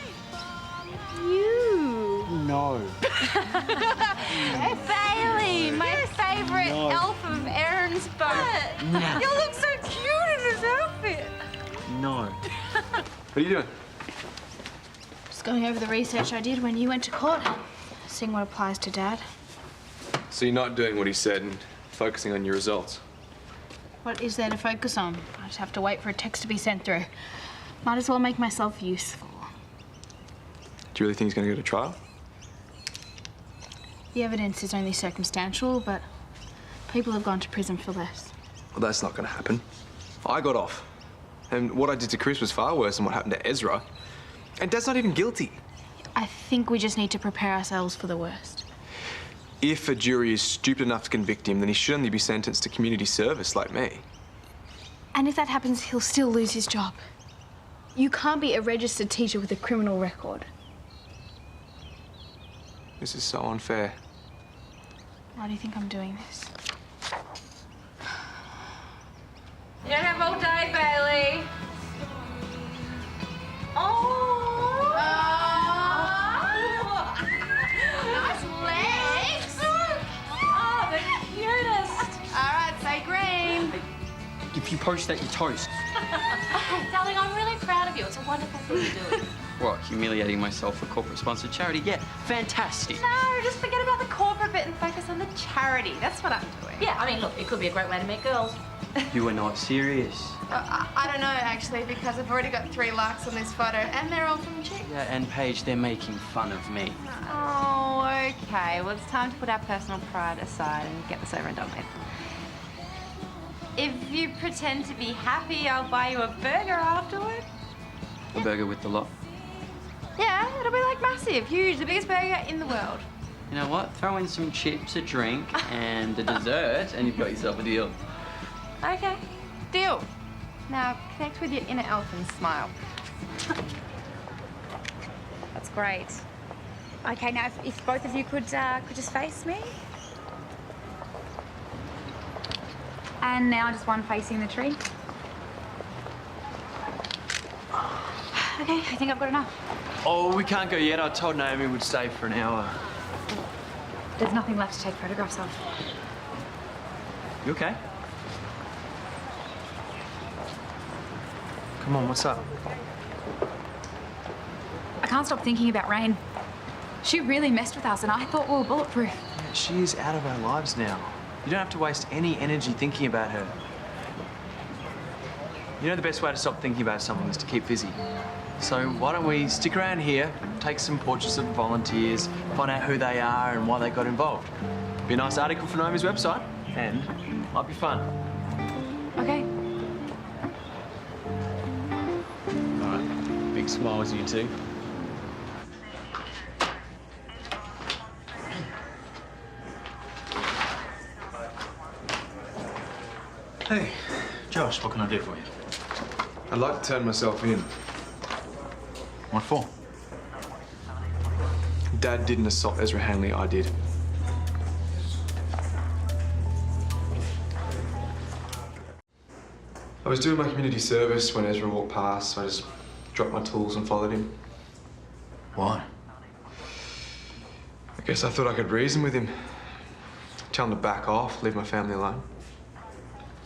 you. No. Bailey, my favourite elf of Erinsborough. No. You look so cute in this outfit. No. What are you doing? Just going over the research I did when you went to court. Seeing what applies to Dad. So you're not doing what he said and focusing on your results? What is there to focus on? I just have to wait for a text to be sent through. Might as well make myself useful. Do you really think he's going to go to trial? The evidence is only circumstantial, but people have gone to prison for less. Well, that's not going to happen. I got off. And what I did to Chris was far worse than what happened to Ezra. And Dad's not even guilty. I think we just need to prepare ourselves for the worst. If a jury is stupid enough to convict him, then he should only be sentenced to community service like me. And if that happens, he'll still lose his job. You can't be a registered teacher with a criminal record. This is so unfair. Why do you think I'm doing this? You don't have all day, Bailey. Nice legs. Oh, they're cute. toast that you toast. Darling, I'm really proud of you. It's a wonderful thing you're doing. What, humiliating myself for corporate-sponsored charity? Yeah, fantastic. No, just forget about the corporate bit and focus on the charity. That's what I'm doing. Yeah, I mean, look, it could be a great way to meet girls. You are not serious. I don't know, actually, because I've already got 3 likes on this photo, and they're all from chicks. Yeah, and Paige, they're making fun of me. Oh, okay. Well, it's time to put our personal pride aside and get this over and done with. If you pretend to be happy, I'll buy you a burger afterward. A burger with the lot. Yeah, it'll be like massive, huge, the biggest burger in the world. You know what? Throw in some chips, a drink, and a dessert, and you've got yourself a deal. Okay, deal. Now connect with your inner elf and smile. That's great. Okay, now if both of you could just face me. And now just one facing the tree. Okay, I think I've got enough. Oh, we can't go yet. I told Naomi we'd stay for an hour. There's nothing left to take photographs of. You okay? Come on, what's up? I can't stop thinking about Rain. She really messed with us, and I thought we were bulletproof. Yeah, she is out of our lives now. You don't have to waste any energy thinking about her. You know the best way to stop thinking about someone is to keep busy. So why don't we stick around here, take some portraits of volunteers, find out who they are and why they got involved. Be a nice article for Naomi's website, and might be fun. Okay. All right, big smiles, you two. Hey, Josh, what can I do for you? I'd like to turn myself in. What for? Dad didn't assault Ezra Hanley, I did. I was doing my community service when Ezra walked past, so I just dropped my tools and followed him. Why? I guess I thought I could reason with him. Tell him to back off, leave my family alone.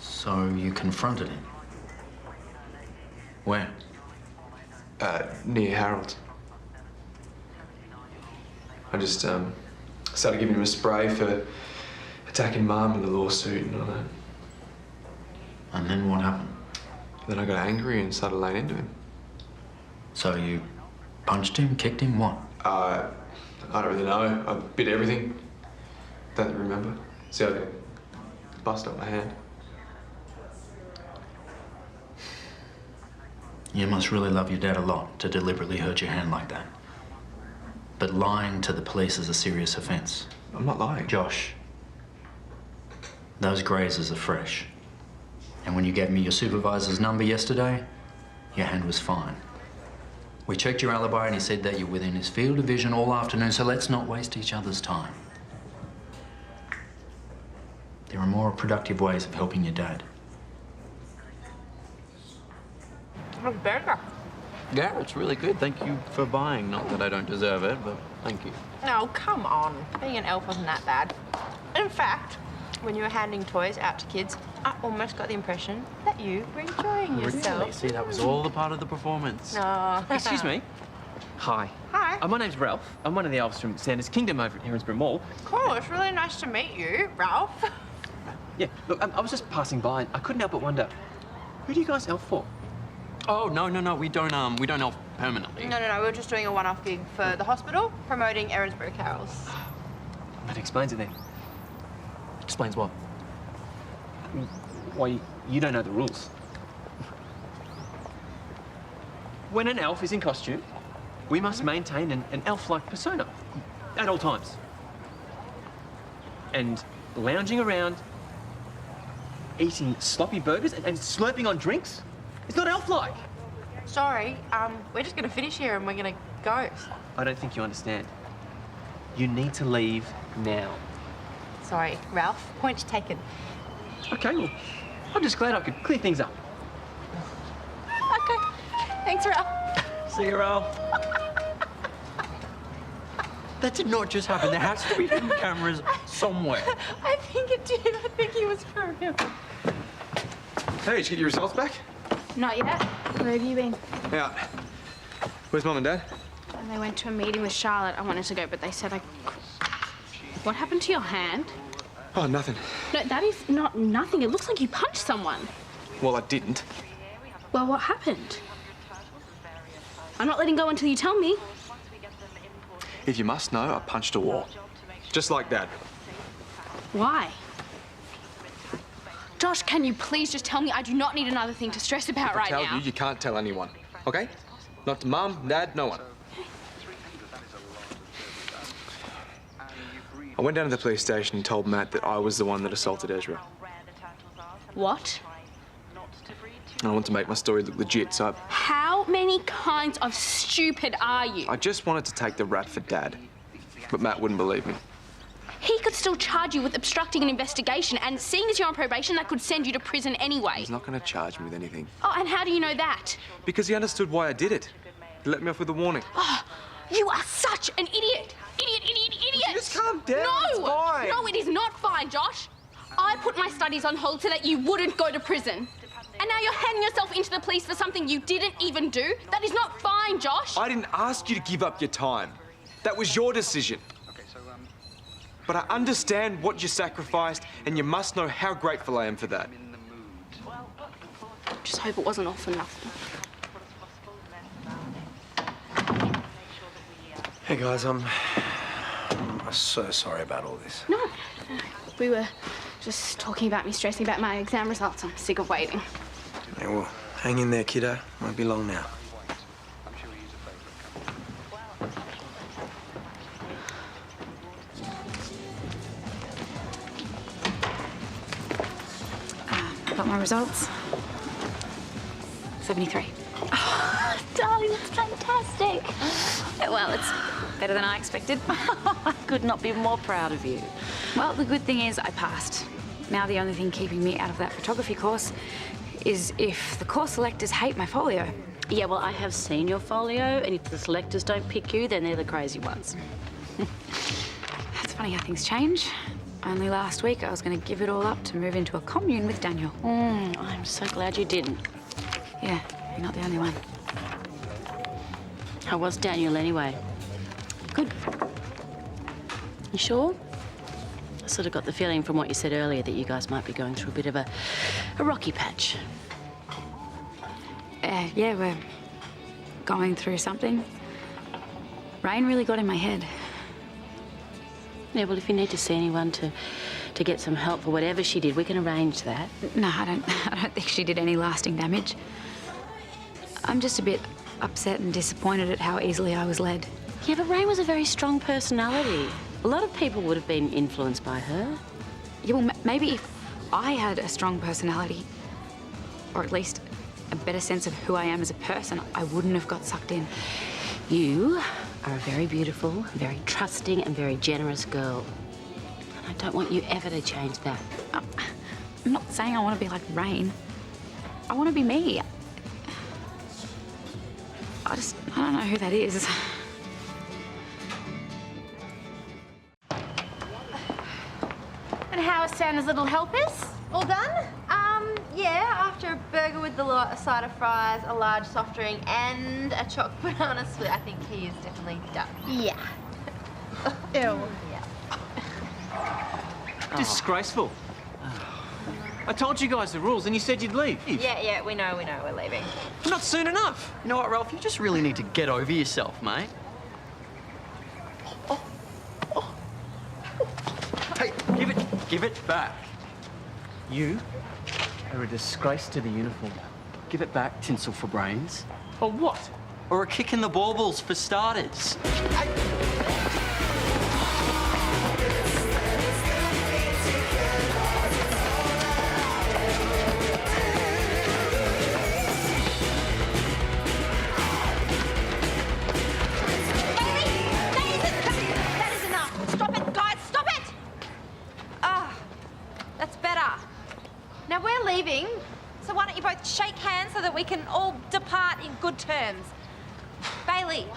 So you confronted him? Where? Near Harold. I just started giving him a spray for attacking Mum in the lawsuit and all that. And then what happened? Then I got angry and started laying into him. So you punched him, kicked him, what? I don't really know. I bit everything. Don't remember. See, I bust up my hand. You must really love your dad a lot to deliberately hurt your hand like that. But lying to the police is a serious offence. I'm not lying. Josh, those grazers are fresh. And when you gave me your supervisor's number yesterday, your hand was fine. We checked your alibi and he said that you're within his field of vision all afternoon, so let's not waste each other's time. There are more productive ways of helping your dad. A burger. Yeah, it's really good. Thank you for buying. Not that I don't deserve it, but thank you. Oh, come on. Being an elf wasn't that bad. In fact, when you were handing toys out to kids, I almost got the impression that you were enjoying yourself. Really? See, that was all a part of the performance. No. Excuse me. Hi. Hi. My name's Ralph. I'm one of the elves from Santa's Kingdom over at Erinsborough Mall. Cool, it's really nice to meet you, Ralph. Yeah, look, I was just passing by and I couldn't help but wonder, who do you guys elf for? Oh, no, we don't elf permanently. No, we were just doing a one-off gig for the hospital, promoting Erinsborough carols. That explains it then. Explains what? Why, you don't know the rules. When an elf is in costume, we must maintain an elf-like persona at all times. And lounging around, eating sloppy burgers and slurping on drinks, it's not elf-like. Sorry, we're just gonna finish here and we're gonna go. I don't think you understand. You need to leave now. Sorry, Ralph, point taken. Okay, well, I'm just glad I could clear things up. Okay, thanks, Ralph. See you, Ralph. That did not just happen. There has to be hidden cameras somewhere. I think it did. I think he was for real. Hey, did you get your results back? Not yet. Where have you been? Out. Where's Mum and Dad? And they went to a meeting with Charlotte. I wanted to go, but they said I... What happened to your hand? Oh, nothing. No, that is not nothing. It looks like you punched someone. Well, I didn't. Well, what happened? I'm not letting go until you tell me. If you must know, I punched a wall. Just like Dad. Why? Josh, can you please just tell me? I do not need another thing to stress about right now. I tell you, you can't tell anyone, okay? Not to Mum, Dad, no one. I went down to the police station and told Matt that I was the one that assaulted Ezra. What? And I want to make my story look legit, so How many kinds of stupid are you? I just wanted to take the rap for Dad. But Matt wouldn't believe me. He could still charge you with obstructing an investigation, and seeing as you're on probation, that could send you to prison anyway. He's not going to charge me with anything. Oh, and how do you know that? Because he understood why I did it. He let me off with a warning. Oh, you are such an idiot! Idiot! Just calm down, No! it's fine. No, it is not fine, Josh. I put my studies on hold so that you wouldn't go to prison. And now you're handing yourself into the police for something you didn't even do? That is not fine, Josh. I didn't ask you to give up your time. That was your decision. But I understand what you sacrificed, and you must know how grateful I am for that. Just hope it wasn't all for nothing. Hey guys, I'm so sorry about all this. No. We were just talking about me stressing about my exam results. I'm sick of waiting. Hey, well, hang in there, kiddo. Won't be long now. Got my results. 73. Oh, darling, that's fantastic. Well, it's better than I expected. I could not be more proud of you. Well, the good thing is I passed. Now the only thing keeping me out of that photography course is if the course selectors hate my folio. Yeah, well, I have seen your folio, and if the selectors don't pick you, then they're the crazy ones. It's funny how things change. Only last week I was going to give it all up to move into a commune with Daniel. I'm so glad you didn't. Yeah, you're not the only one. How was Daniel anyway? Good. You sure? I sort of got the feeling from what you said earlier that you guys might be going through a bit of a rocky patch. Yeah, we're going through something. Rain really got in my head. Yeah, well, if you need to see anyone to get some help for whatever she did, we can arrange that. No, I don't think she did any lasting damage. I'm just a bit upset and disappointed at how easily I was led. Yeah, but Rain was a very strong personality. A lot of people would have been influenced by her. Yeah, well, maybe if I had a strong personality, or at least a better sense of who I am as a person, I wouldn't have got sucked in. You are a very beautiful, very trusting and very generous girl. And I don't want you ever to change that. I'm not saying I want to be like Rain. I want to be me. I don't know who that is. And how are Santa's little helpers? All done? Yeah, after a burger with a side of fries, a large soft drink, and a chocolate banana split, I think he is definitely done. Yeah. Ew. Yeah. Disgraceful. I told you guys the rules and you said you'd leave. Yeah, we know, we're leaving. Not soon enough. You know what, Ralph? You just really need to get over yourself, mate. Hey, give it back. You are a disgrace to the uniform. Give it back, tinsel for brains. Or what? Or a kick in the baubles for starters. That is enough. Stop it, guys, stop it! That's better. Now we're leaving, so why don't you both shake hands so that we can all depart in good terms? Bailey.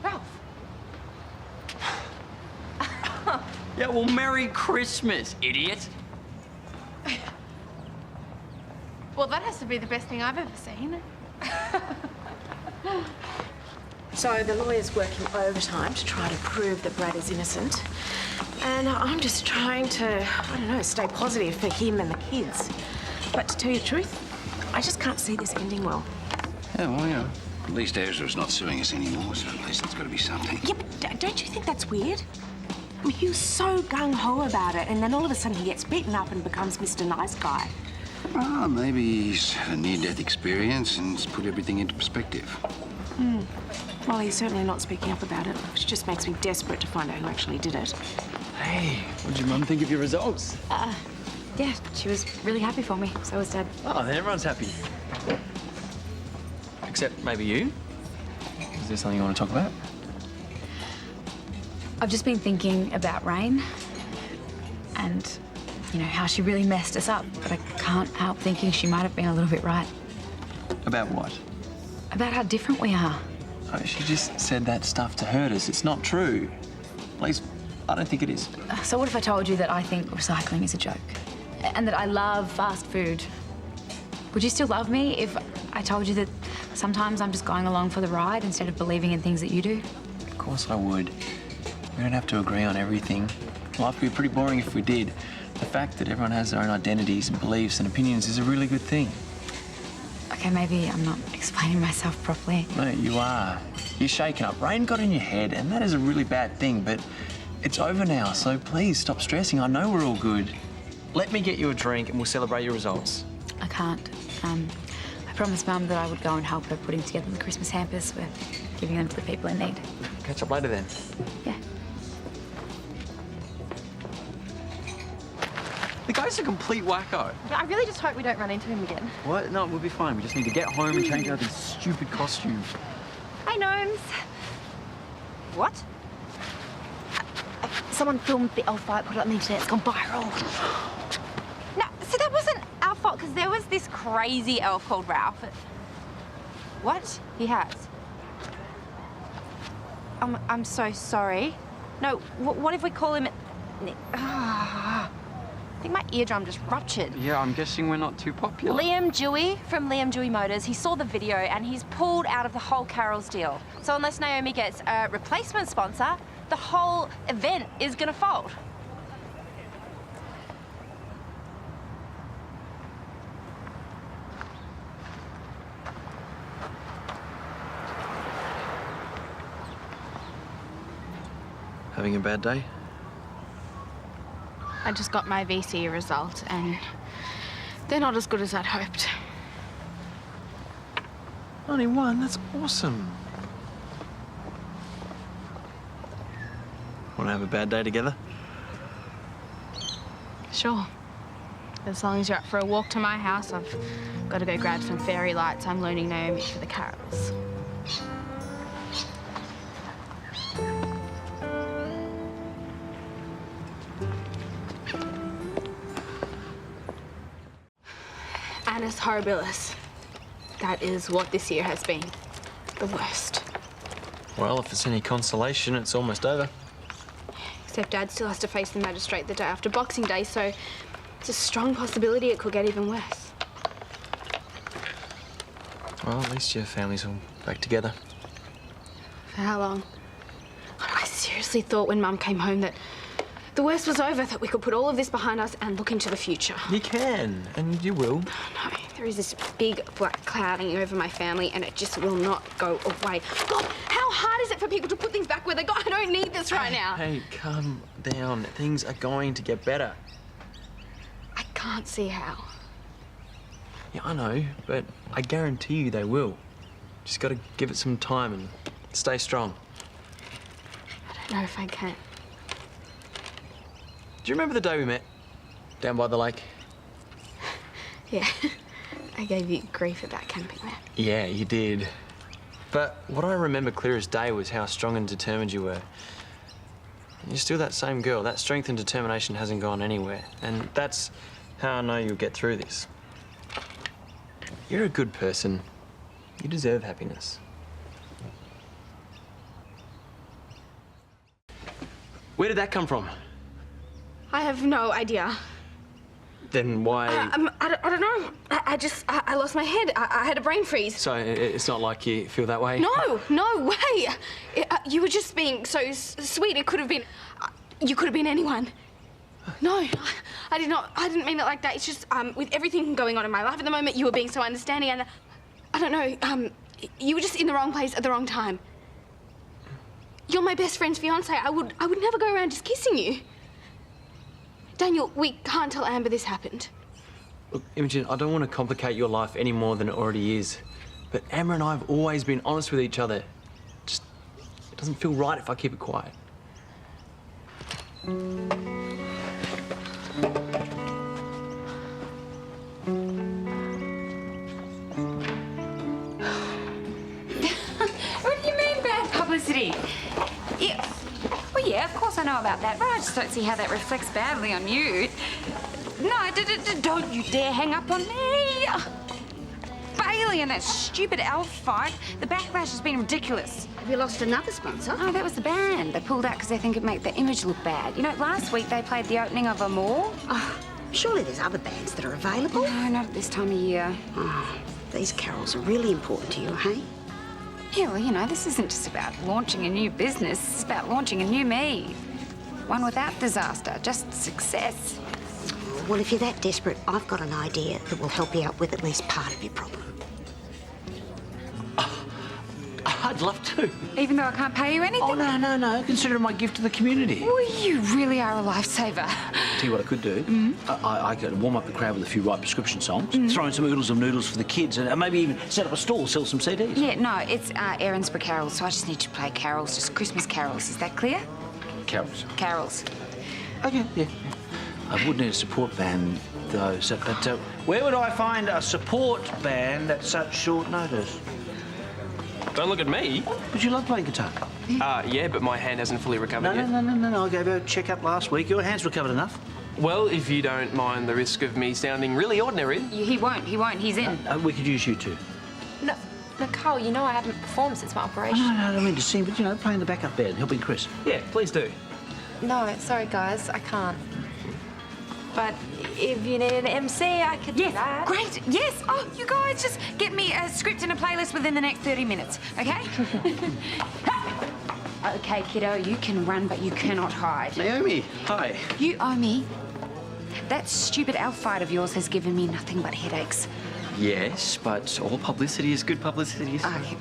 Ralph. Yeah, well, Merry Christmas, idiot. Well, that has to be the best thing I've ever seen. So the lawyer's working overtime to try to prove that Brad is innocent. And I'm just trying to, I don't know, stay positive for him and the kids. But to tell you the truth, I just can't see this ending well. Yeah, well, you know, at least Ezra's not suing us anymore, so at least it's got to be something. Yeah, but don't you think that's weird? I mean, he was so gung-ho about it, and then all of a sudden he gets beaten up and becomes Mr. Nice Guy. Well, maybe he's had a near-death experience and it's put everything into perspective. Well, he's certainly not speaking up about it, which just makes me desperate to find out who actually did it. Hey, what did your mum think of your results? Yeah, she was really happy for me. So was Dad. Oh, then everyone's happy. Except maybe you. Is there something you want to talk about? I've just been thinking about Rain and, you know, how she really messed us up. But I can't help thinking she might have been a little bit right. About what? About how different we are. Oh, she just said that stuff to hurt us. It's not true. At least, I don't think it is. So what if I told you that I think recycling is a joke? And that I love fast food? Would you still love me if I told you that sometimes I'm just going along for the ride instead of believing in things that you do? Of course I would. We don't have to agree on everything. Life would be pretty boring if we did. The fact that everyone has their own identities and beliefs and opinions is a really good thing. Okay, maybe I'm not explaining myself properly. No, you are. You're shaken up. Rain got in your head, and that is a really bad thing, but it's over now, so please stop stressing. I know we're all good. Let me get you a drink and we'll celebrate your results. I can't. I promised Mum that I would go and help her putting together the Christmas hampers. We're giving them to the people in need. Catch up later then. Yeah. The guy's a complete wacko. I really just hope we don't run into him again. What? No, we'll be fine. We just need to get home and change out of these stupid costumes. Hey, Gnomes. What? Someone filmed the elf fight, put it on the internet. It's gone viral. No, so that wasn't our fault, because there was this crazy elf called Ralph. What? He has? I'm so sorry. No, what if we call him... I think my eardrum just ruptured. Yeah, I'm guessing we're not too popular. Liam Dewey from Liam Dewey Motors, he saw the video and he's pulled out of the whole Carol's deal. So unless Naomi gets a replacement sponsor, the whole event is gonna fold. Having a bad day? I just got my VC result and they're not as good as I'd hoped. Only one? That's awesome. Want to have a bad day together? Sure. As long as you're up for a walk to my house, I've got to go grab some fairy lights I'm loaning Naomi for the carols. Annus horribilis. That is what this year has been. The worst. Well, if it's any consolation, it's almost over. Except Dad still has to face the magistrate the day after Boxing Day, so it's a strong possibility it could get even worse. Well, at least your family's all back together. For how long? I seriously thought when Mum came home that the worst was over, that we could put all of this behind us and look into the future. You can, and you will. No, there is this big black cloud hanging over my family and it just will not go away. God, how hard is it for people to put things back where they go? I don't need this right now. Hey, calm down. Things are going to get better. I can't see how. Yeah, I know, but I guarantee you they will. Just gotta give it some time and stay strong. I don't know if I can. Do you remember the day we met? Down by the lake? Yeah. I gave you grief about camping there. Yeah, you did. But what I remember clear as day was how strong and determined you were. You're still that same girl. That strength and determination hasn't gone anywhere. And that's how I know you'll get through this. You're a good person. You deserve happiness. Where did that come from? I have no idea. Then why... I don't know. I lost my head. I had a brain freeze. So it's not like you feel that way? No way. You were just being so sweet. It could have been... you could have been anyone. No, I did not. I didn't mean it like that. It's just with everything going on in my life at the moment, you were being so understanding, and I don't know. You were just in the wrong place at the wrong time. You're my best friend's fiance. I would never go around just kissing you. Daniel, we can't tell Amber this happened. Look, Imogen, I don't want to complicate your life any more than it already is. But Amber and I have always been honest with each other. It doesn't feel right if I keep it quiet. What do you mean bad publicity? Yeah. Well, yeah, of course I know about that, but I just don't see how that reflects badly on you. No, don't you dare hang up on me. Bailey and that stupid elf fight, the backlash has been ridiculous. Have you lost another sponsor? Oh, that was the band. They pulled out because they think it make their image look bad. You know, last week they played the opening of a mall. Oh, surely there's other bands that are available. No, not at this time of year. Oh, these carols are really important to you, hey? Yeah, well, you know, this isn't just about launching a new business. It's about launching a new me. One without disaster, just success. Well, if you're that desperate, I've got an idea that will help you out with at least part of your problem. I'd love to. Even though I can't pay you anything? Oh, no. Consider it my gift to the community. Well, you really are a lifesaver. Tell you what I could do. I could warm up the crowd with a few right prescription songs, throw in some oodles of noodles for the kids, and maybe even set up a stall, sell some CDs. Yeah, no, it's Erinsborough carols, so I just need to play carols, just Christmas carols. Is that clear? Carols. Carols. Okay, yeah. I would need a support band, though. So, where would I find a support band at such short notice? Don't look at me. But you love playing guitar. Yeah, but my hand hasn't fully recovered yet. No. I gave her a check-up last week. Your hand's recovered enough. Well, if you don't mind the risk of me sounding really ordinary. He won't. He's in. We could use you too. No, Karl, you know I haven't performed since my operation. No, I don't mean to sing, but, you know, playing the backup band, helping Chris. Yeah, please do. No, sorry, guys, I can't. But if you need an MC, I could do that. Great, yes. Oh, you guys just get me a script and a playlist within the next 30 minutes, okay? Okay, kiddo, you can run, but you cannot hide. Naomi, hi. You owe me. That stupid elf fight of yours has given me nothing but headaches. Yes, but all publicity is good publicity. Okay.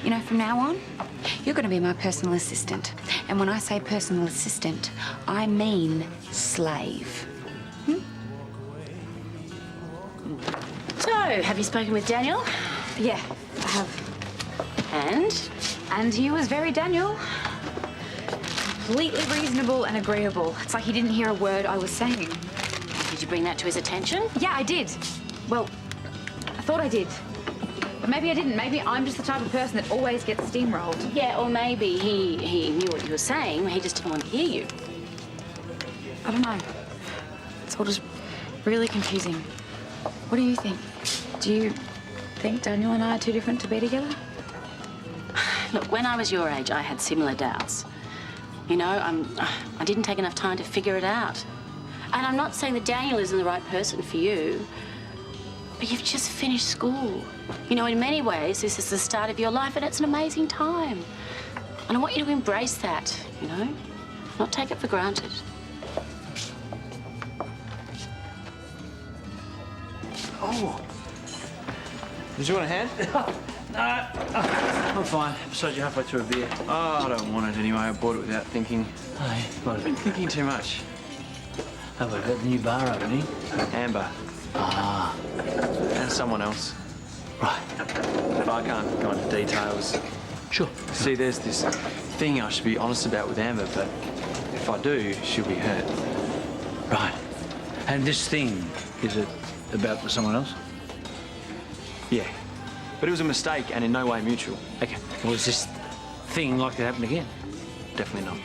You know, from now on, you're going to be my personal assistant. And when I say personal assistant, I mean slave. So, have you spoken with Daniel? Yeah, I have. And he was very Daniel. Completely reasonable and agreeable. It's like he didn't hear a word I was saying. Did you bring that to his attention? Yeah, I did. Well, I thought I did. But maybe I didn't. Maybe I'm just the type of person that always gets steamrolled. Yeah, or maybe he knew what you were saying, he just didn't want to hear you. I don't know. It's all just really confusing. What do you think? Do you think Daniel and I are too different to be together? Look, when I was your age, I had similar doubts. You know, I didn't take enough time to figure it out. And I'm not saying that Daniel isn't the right person for you, but you've just finished school. You know, in many ways, this is the start of your life, and it's an amazing time. And I want you to embrace that, you know? Not take it for granted. Oh. Did you want a hand? No. I'm fine. Besides, you're halfway through a beer. Oh, I don't want it anyway. I bought it without thinking. Hey, what? I've been thinking too much. Have we got the new bar opening? Amber. Ah. And someone else. Right. But I can't go into details. Sure. See, there's this thing I should be honest about with Amber, but if I do, she'll be hurt. Right. And this thing, is it about someone else? Yeah. But it was a mistake and in no way mutual. Okay. Well, is this thing likely to happen again? Definitely not.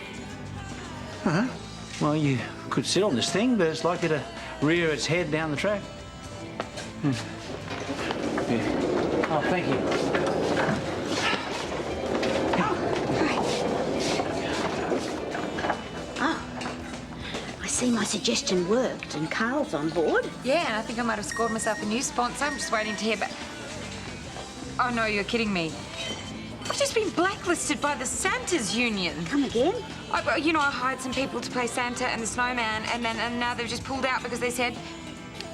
Uh-huh. Well, you could sit on this thing, but it's likely to rear its head down the track. Yeah. Oh, thank you. Oh, I see my suggestion worked and Karl's on board. Yeah, and I think I might have scored myself a new sponsor. I'm just waiting to hear back. Oh, no, you're kidding me. I've just been blacklisted by the Santa's Union. Come again? I hired some people to play Santa and the Snowman, and now they've just pulled out because they said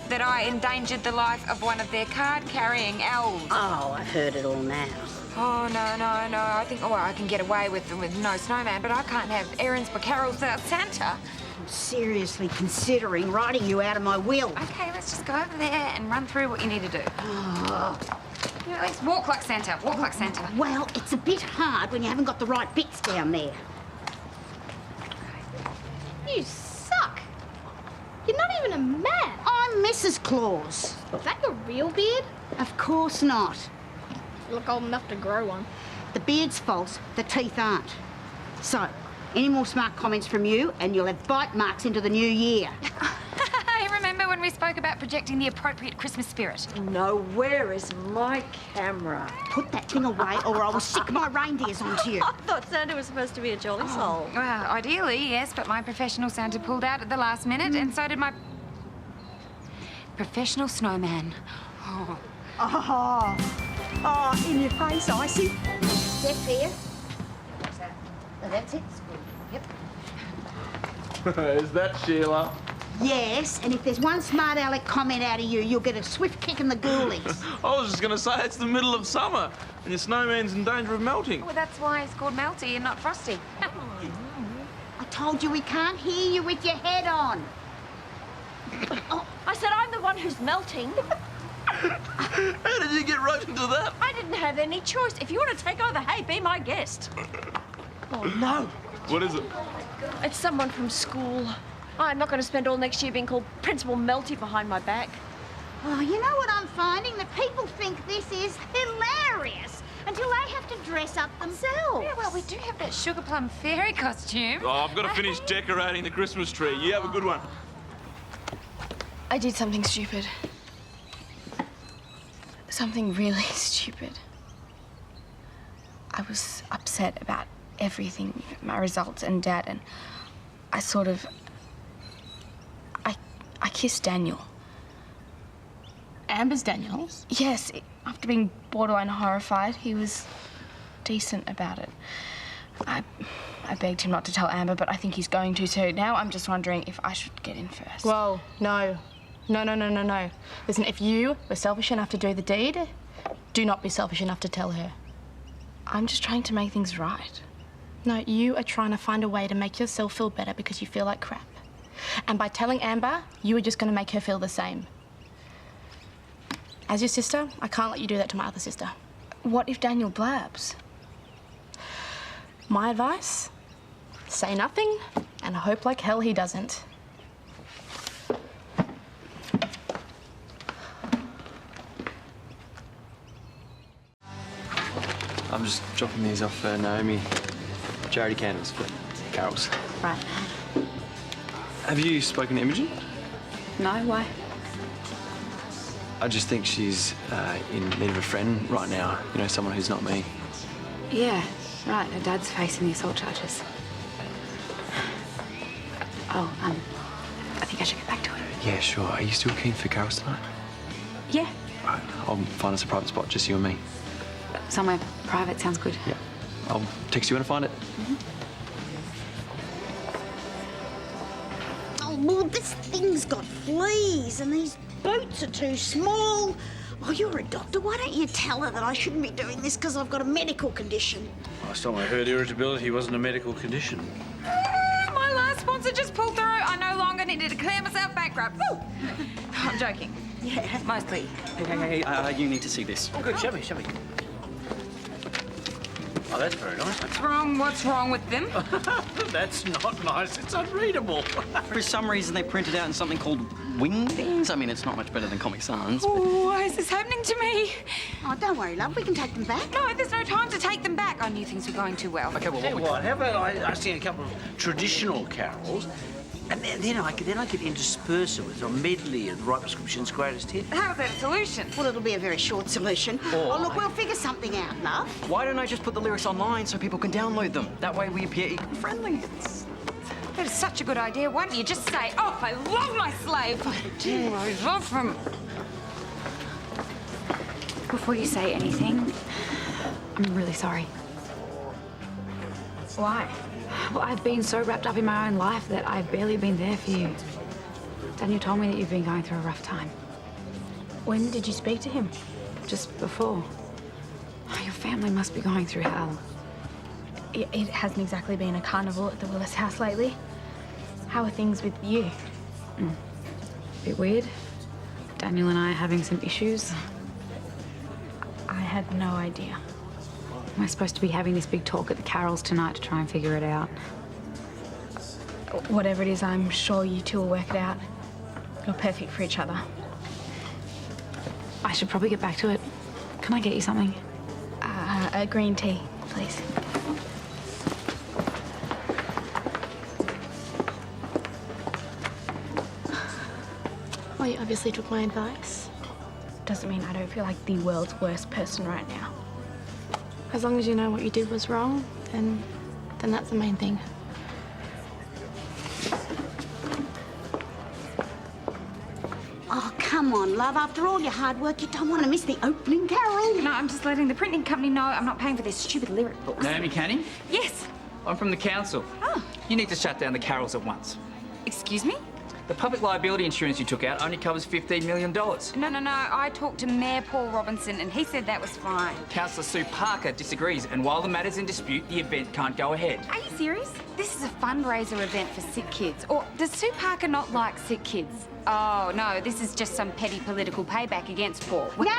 that I endangered the life of one of their card-carrying elves. Oh, I've heard it all now. Oh, no. I think, I can get away with no snowman, but I can't have errands for carols without Santa. I'm seriously considering writing you out of my will. Okay, let's just go over there and run through what you need to do. Oh. Let's walk like Santa. Walk like Santa. Well, it's a bit hard when you haven't got the right bits down there. You suck. You're not even a man. I'm Mrs. Claus. Is that your real beard? Of course not. You look old enough to grow one. The beard's false, the teeth aren't. So, any more smart comments from you and you'll have bite marks into the new year. I remember when we spoke about projecting the appropriate Christmas spirit. No, where is my camera? Put that thing away or I will stick my reindeers onto you. I thought Santa was supposed to be a jolly soul. Well, ideally, yes, but my professional Santa pulled out at the last minute, and so did my professional snowman. Oh, in your face, Icy. Step here. That's it. Yep. Is that Sheila? Yes, and if there's one smart aleck comment out of you, you'll get a swift kick in the ghoulies. I was just going to say it's the middle of summer and your snowman's in danger of melting. Well, that's why it's called Melty and not Frosty. I told you we can't hear you with your head on. Oh, I said I'm the one who's melting. How did you get right into that? I didn't have any choice. If you want to take over, hey, be my guest. Oh, no. What is it? It's someone from school. I'm not going to spend all next year being called Principal Melty behind my back. Oh, you know what I'm finding? That people think this is hilarious until they have to dress up themselves. Yeah, well, we do have that sugar plum fairy costume. Oh, I've got to finish decorating the Christmas tree. You have a good one. I did something stupid. Something really stupid. I was upset about everything, my results and Dad, and I sort of... I kissed Daniel. Amber's Daniel? Yes, after being borderline horrified, he was decent about it. I begged him not to tell Amber, but I think he's going to, so now I'm just wondering if I should get in first. Whoa, no. No. Listen, if you were selfish enough to do the deed, do not be selfish enough to tell her. I'm just trying to make things right. No, you are trying to find a way to make yourself feel better because you feel like crap. And by telling Amber, you are just going to make her feel the same. As your sister, I can't let you do that to my other sister. What if Daniel blabs? My advice? Say nothing, and hope like hell he doesn't. I'm just dropping these off for Naomi. Charity candles for Carol's. Right. Have you spoken to Imogen? No, why? I just think she's in need of a friend right now. You know, someone who's not me. Yeah, right. Her dad's facing the assault charges. Oh, I think I should get back to her. Yeah, sure. Are you still keen for Carol's tonight? Yeah. Right. I'll find us a private spot, just you and me. Somewhere private sounds good. Yeah. I'll text you when I find it. Oh, well, this thing's got fleas and these boots are too small. Oh, you're a doctor. Why don't you tell her that I shouldn't be doing this because I've got a medical condition? Last time I heard irritability wasn't a medical condition. My last sponsor just pulled through. I no longer need to declare myself bankrupt. Woo! I'm joking. Yeah. Mostly. Hey, you need to see this. Oh, good. Show me. Oh, that's very nice. What's wrong? What's wrong with them? That's not nice. It's unreadable. For some reason, they printed out in something called Wingdings. I mean, it's not much better than Comic Sans. But... Oh, why is this happening to me? Oh, don't worry, love. We can take them back. No, there's no time to take them back. I knew things were going too well. Okay, well, how about I sing a couple of traditional carols, and then I could intersperse it with a medley of the right prescription's greatest hit. How is that a solution? Well, it'll be a very short solution. Oh, look, we'll figure something out, love. Why don't I just put the lyrics online so people can download them? That way we appear eco-friendly. That is such a good idea. Why don't you just say, oh, I love my slave. I do. I love him. Before you say anything, I'm really sorry. Why? Well, I've been so wrapped up in my own life that I've barely been there for you. Daniel told me that you've been going through a rough time. When did you speak to him? Just before. Oh, your family must be going through hell. It hasn't exactly been a carnival at the Willis house lately. How are things with you? Bit weird. Daniel and I are having some issues. I had no idea. We're supposed to be having this big talk at the Carrolls tonight to try and figure it out. Whatever it is, I'm sure you two will work it out. You're perfect for each other. I should probably get back to it. Can I get you something? A green tea, please. Well, you obviously took my advice. Doesn't mean I don't feel like the world's worst person right now. As long as you know what you did was wrong, then that's the main thing. Oh, come on, love. After all your hard work, you don't want to miss the opening carol. No, I'm just letting the printing company know I'm not paying for their stupid lyric books. Naomi Canning? Yes. I'm from the council. Oh. You need to shut down the Carrolls at once. Excuse me? The public liability insurance you took out only covers $15 million. No. I talked to Mayor Paul Robinson and he said that was fine. Councillor Sue Parker disagrees, and while the matter's in dispute, the event can't go ahead. Are you serious? This is a fundraiser event for sick kids. Or does Sue Parker not like sick kids? Oh, no, this is just some petty political payback against Paul. No,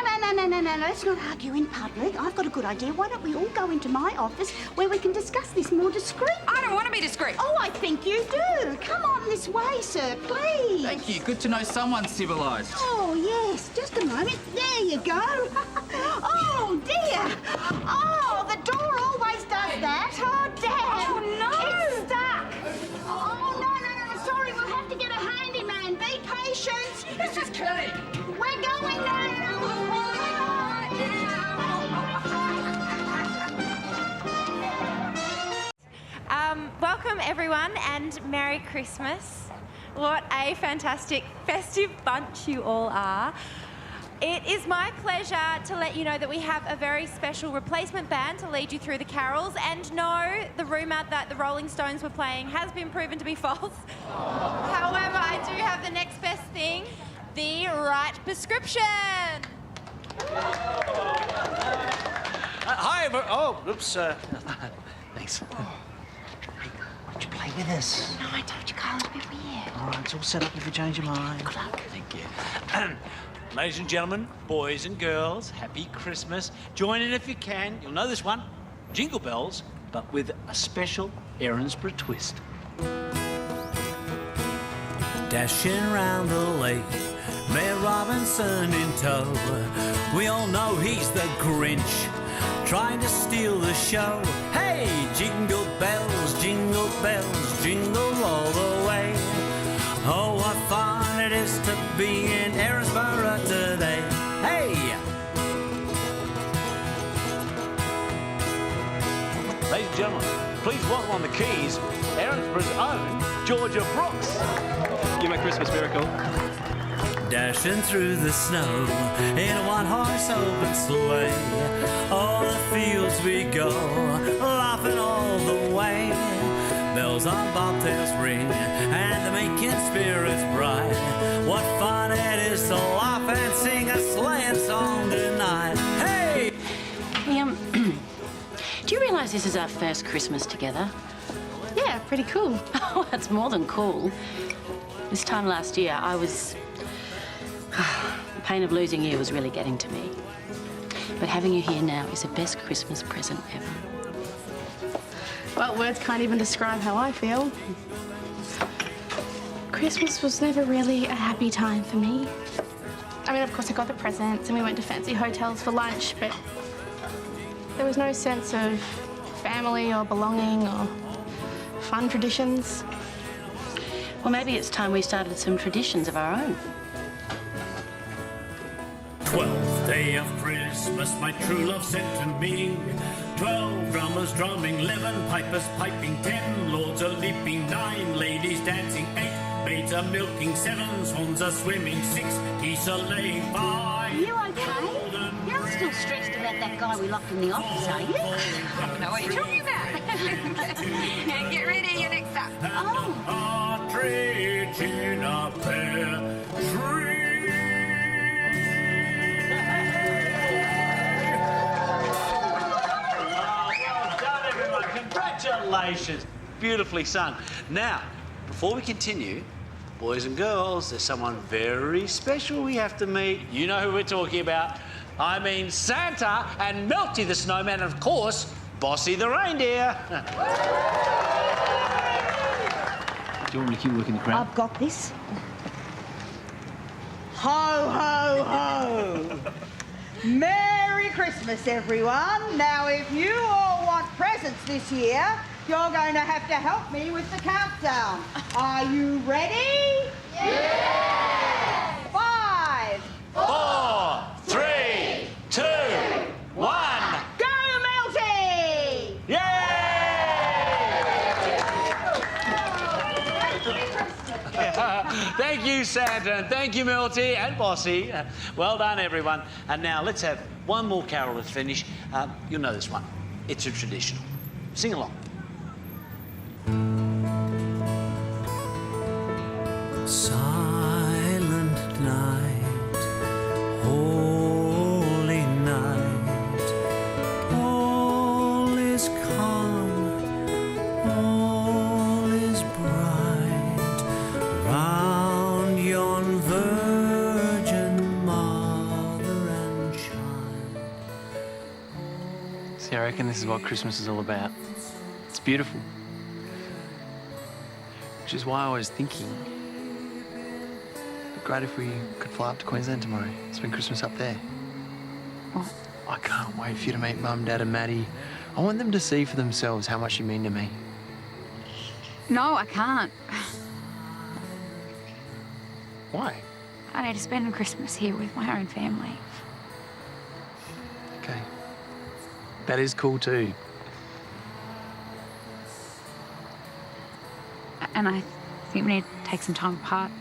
let's not argue in public. I've got a good idea. Why don't we all go into my office where we can discuss this more discreet? I don't want to be discreet. Oh, I think you do. Come on this way, sir, please. Thank you. Good to know someone's civilised. Oh, yes. Just a moment. There you go. Oh, dear. Oh, the door always does that. Oh, damn. Oh, no. It's stuck. Oh, no. Sorry, we'll have to get a handyman. Be patient. Mrs. Kelly. We're going now. Welcome everyone and Merry Christmas. What a fantastic festive bunch you all are. It is my pleasure to let you know that we have a very special replacement band to lead you through the carols, and no, the rumour that the Rolling Stones were playing has been proven to be false. However, I do have the next best thing, the right prescription. Hi, oh, oops. Thanks. Would you play with us? No, I told you, Carl, it'd be weird. All right, it's all set up if you change your mind. Good luck. Thank you. Ladies and gentlemen, boys and girls, happy Christmas. Join in if you can. You'll know this one, Jingle Bells, but with a special Erinsborough twist. Dashing round the lake, Mayor Robinson in tow. We all know he's the Grinch, trying to steal the show. Hey, jingle bells, jingle all the way. Oh, what fun it is to be in Erinsborough today. Hey! Ladies and gentlemen, please welcome on the keys, Erinsborough's own Georgia Brooks. You're my Christmas miracle. Dashing through the snow in a one-horse open sleigh. All the fields we go, laughing all the way. Bells on bobtails ring, and they're making spirits bright. What fun it is to laugh and sing a sleighing song tonight. Hey! Do you realise this is our first Christmas together? Yeah, pretty cool. Oh, that's more than cool. This time last year, I was... the pain of losing you was really getting to me. But having you here now is the best Christmas present ever. Well, words can't even describe how I feel. Christmas was never really a happy time for me. I mean, of course, I got the presents and we went to fancy hotels for lunch, but there was no sense of family or belonging or fun traditions. Well, maybe it's time we started some traditions of our own. 12th day of Christmas, my true love said to me, 12 drummers drumming, 11 pipers piping, 10 lords are leaping, 9 ladies dancing, 8 maids are milking, 7 swans are swimming, 6 geese are laying, 5. Are you okay? You're still stressed about that guy we locked in the office, are you? I don't know what you're talking about. Yeah, get ready, you're next up. Partridge in a pear tree. Well done, everyone. Congratulations. Beautifully sung. Now, before we continue, boys and girls, there's someone very special we have to meet. You know who we're talking about. I mean Santa and Melty the snowman, and of course, Bossy the reindeer. Do you want me to keep working the crowd? I've got this. Ho, ho, ho! Merry Christmas, everyone. Now, if you all want presents this year, you're going to have to help me with the countdown. Are you ready? Yeah! 5, 4, 3, 2, 1. Go, Melty! Thank you, Santa, and thank you, Milty and Bossy. Well done, everyone. And now let's have one more carol to finish. You'll know this one. It's a traditional. Sing along. Silent night, holy night, all is calm, all is bright, round yon virgin mother and child. See, I reckon this is what Christmas is all about. It's beautiful. Which is why I was thinking, it'd be great if we could fly up to Queensland tomorrow, spend Christmas up there. What? I can't wait for you to meet Mum, Dad and Maddie. I want them to see for themselves how much you mean to me. No, I can't. Why? I need to spend Christmas here with my own family. Okay. That is cool too. And I think we need to take some time apart.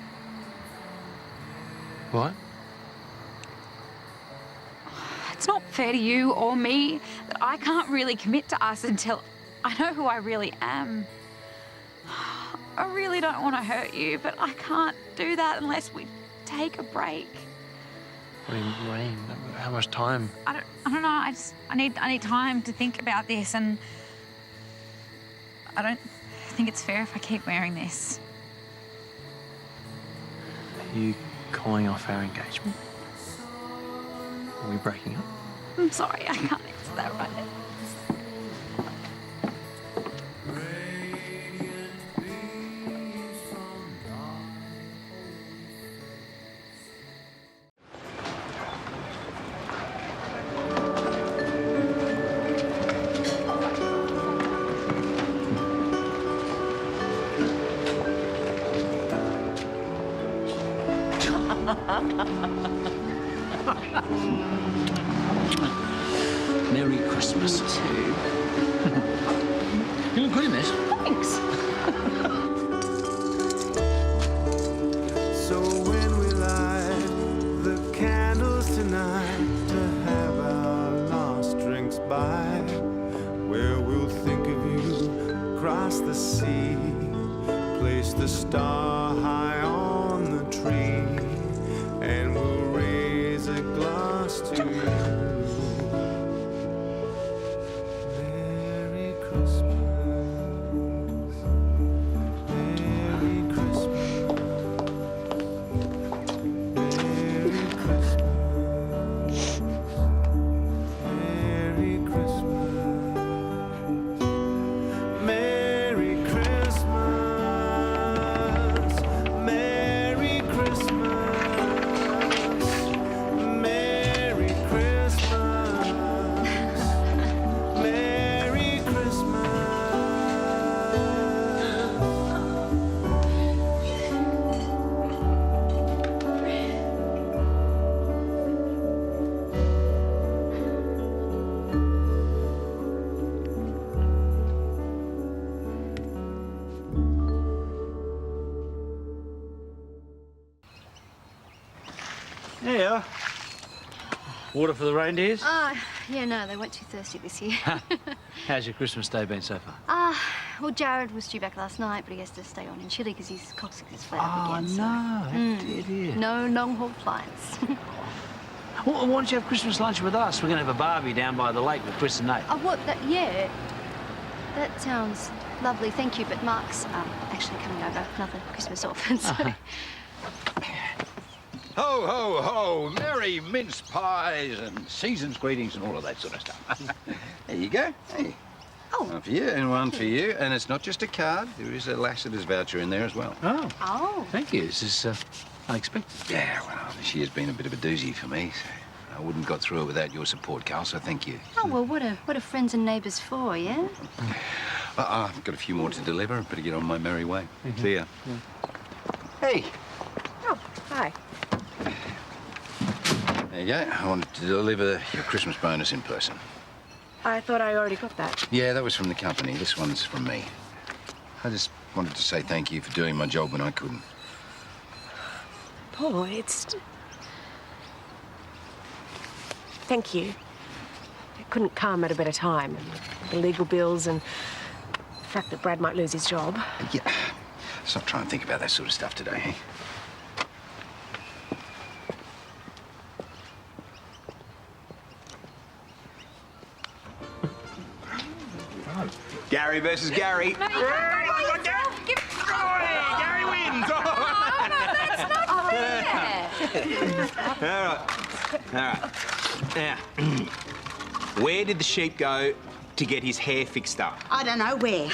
What? It's not fair to you or me that I can't really commit to us until I know who I really am. I really don't want to hurt you, but I can't do that unless we take a break. What do you mean? How much time? I don't know. I need time to think about this, and I don't think it's fair if I keep wearing this. Are you calling off our engagement? Are we breaking up? I'm sorry, I can't answer that right now. Merry Christmas too. You look good in this. Thanks. So when we light the candles tonight to have our last drinks by, where we'll think of you across the sea, place the star high on the tree, and we'll raise a glass to you. Merry Christmas. Merry Christmas. Merry Christmas. Merry Christmas. Merry Christmas. Merry Christmas. Merry Christmas. So, water for the reindeers? Yeah, no, they weren't too thirsty this year. How's your Christmas day been so far? Well, Jared was due back last night, but he has to stay on in Chile because his coccyx is flat up again. No, No long-haul flights. Well, why don't you have Christmas lunch with us? We're going to have a barbie down by the lake with Chris and Nate. Yeah. That sounds lovely, thank you, but Mark's actually coming over, another Christmas orphan, so... Ho, ho, ho! Merry mince pies and season's greetings and all of that sort of stuff. There you go. Hey. Oh. One for you and one for you. And it's not just a card. There is a Lassiter's voucher in there as well. Oh. Thank you. This is unexpected. Yeah, well, this year's been a bit of a doozy for me. So I wouldn't have got through it without your support, Karl, so thank you. Oh, well, what are friends and neighbours for, yeah? I've got a few more to deliver. Better get on my merry way. See ya. Hey. Oh, hi. There you go. I wanted to deliver your Christmas bonus in person. I thought I already got that. Yeah, that was from the company. This one's from me. I just wanted to say thank you for doing my job when I couldn't. Paul, it's... Thank you. It couldn't come at a better time. The legal bills and the fact that Brad might lose his job. Yeah. Stop trying to think about that sort of stuff today, eh? Gary versus Gary. No, you can't. Gary wins. Oh, no, that's not fair. All right. Now, where did the sheep go to get his hair fixed up? I don't know where.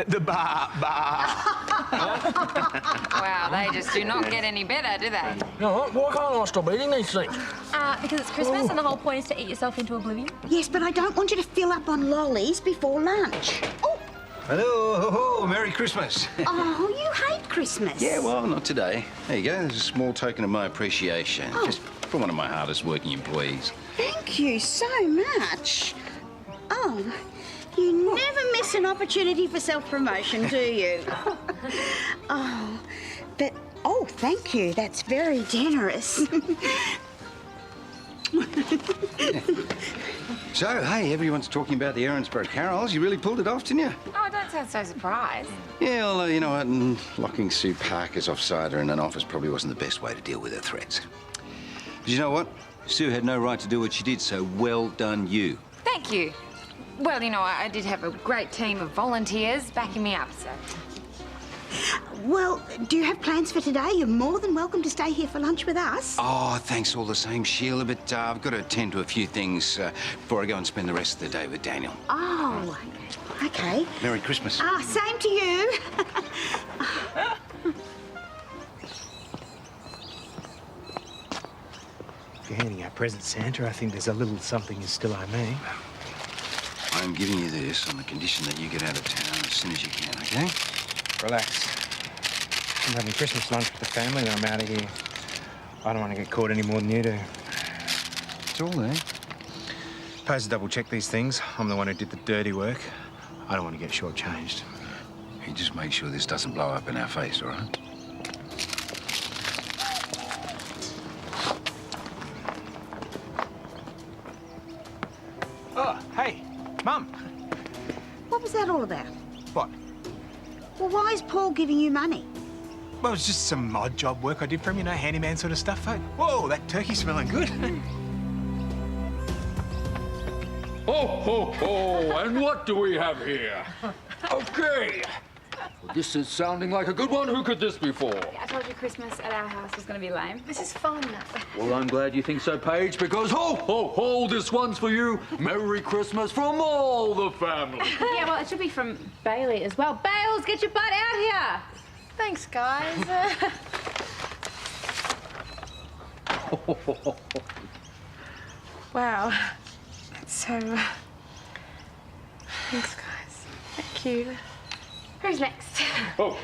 The bar. Wow, they just do not get any better, do they? No, why can't I stop eating these things? Because it's Christmas and the whole point is to eat yourself into oblivion. Yes, but I don't want you to fill up on lollies before lunch. Oh, Hello, Merry Christmas. oh, you hate Christmas. Yeah, well, not today. There you go. There's a small token of my appreciation. Oh. Just from one of my hardest working employees. Thank you so much. Oh, you never miss an opportunity for self-promotion, do you? Oh, but, oh, thank you. That's very generous. So, hey, everyone's talking about the Erinsborough carols. You really pulled it off, didn't you? Oh, don't sound so surprised. Yeah, although, you know what, locking Sue Parker's offsider in an office probably wasn't the best way to deal with her threats. But you know what? Sue had no right to do what she did, so well done you. Thank you. Well, you know, I did have a great team of volunteers backing me up, so... Well, do you have plans for today? You're more than welcome to stay here for lunch with us. Oh, thanks all the same, Sheila, but I've got to attend to a few things before I go and spend the rest of the day with Daniel. Oh, okay. Merry Christmas. Same to you. If you're handing out presents, Santa, I think there's a little something you still owe me. I'm giving you this on the condition that you get out of town as soon as you can, okay? Relax. I'm having Christmas lunch with the family when I'm out of here. I don't want to get caught any more than you do. It's all there. Suppose to double-check these things. I'm the one who did the dirty work. I don't want to get shortchanged. You just make sure this doesn't blow up in our face, all right? Oh, hey, Mum. What was that all about? What? Well, why is Paul giving you money? Well, it was just some odd job work I did for him, you know, handyman sort of stuff. Whoa, that turkey's smelling good. Ho, ho, ho! And what do we have here? Okay. Well, this is sounding like a good one. Who could this be for? I told you Christmas at our house was going to be lame. This is fun. Well, I'm glad you think so, Paige, because ho, ho, ho, this one's for you. Merry Christmas from all the family. Yeah, well, it should be from Bailey as well. Bales, get your butt out here! Thanks, guys. Wow. So, thanks, guys. Thank you. Who's next? Oh,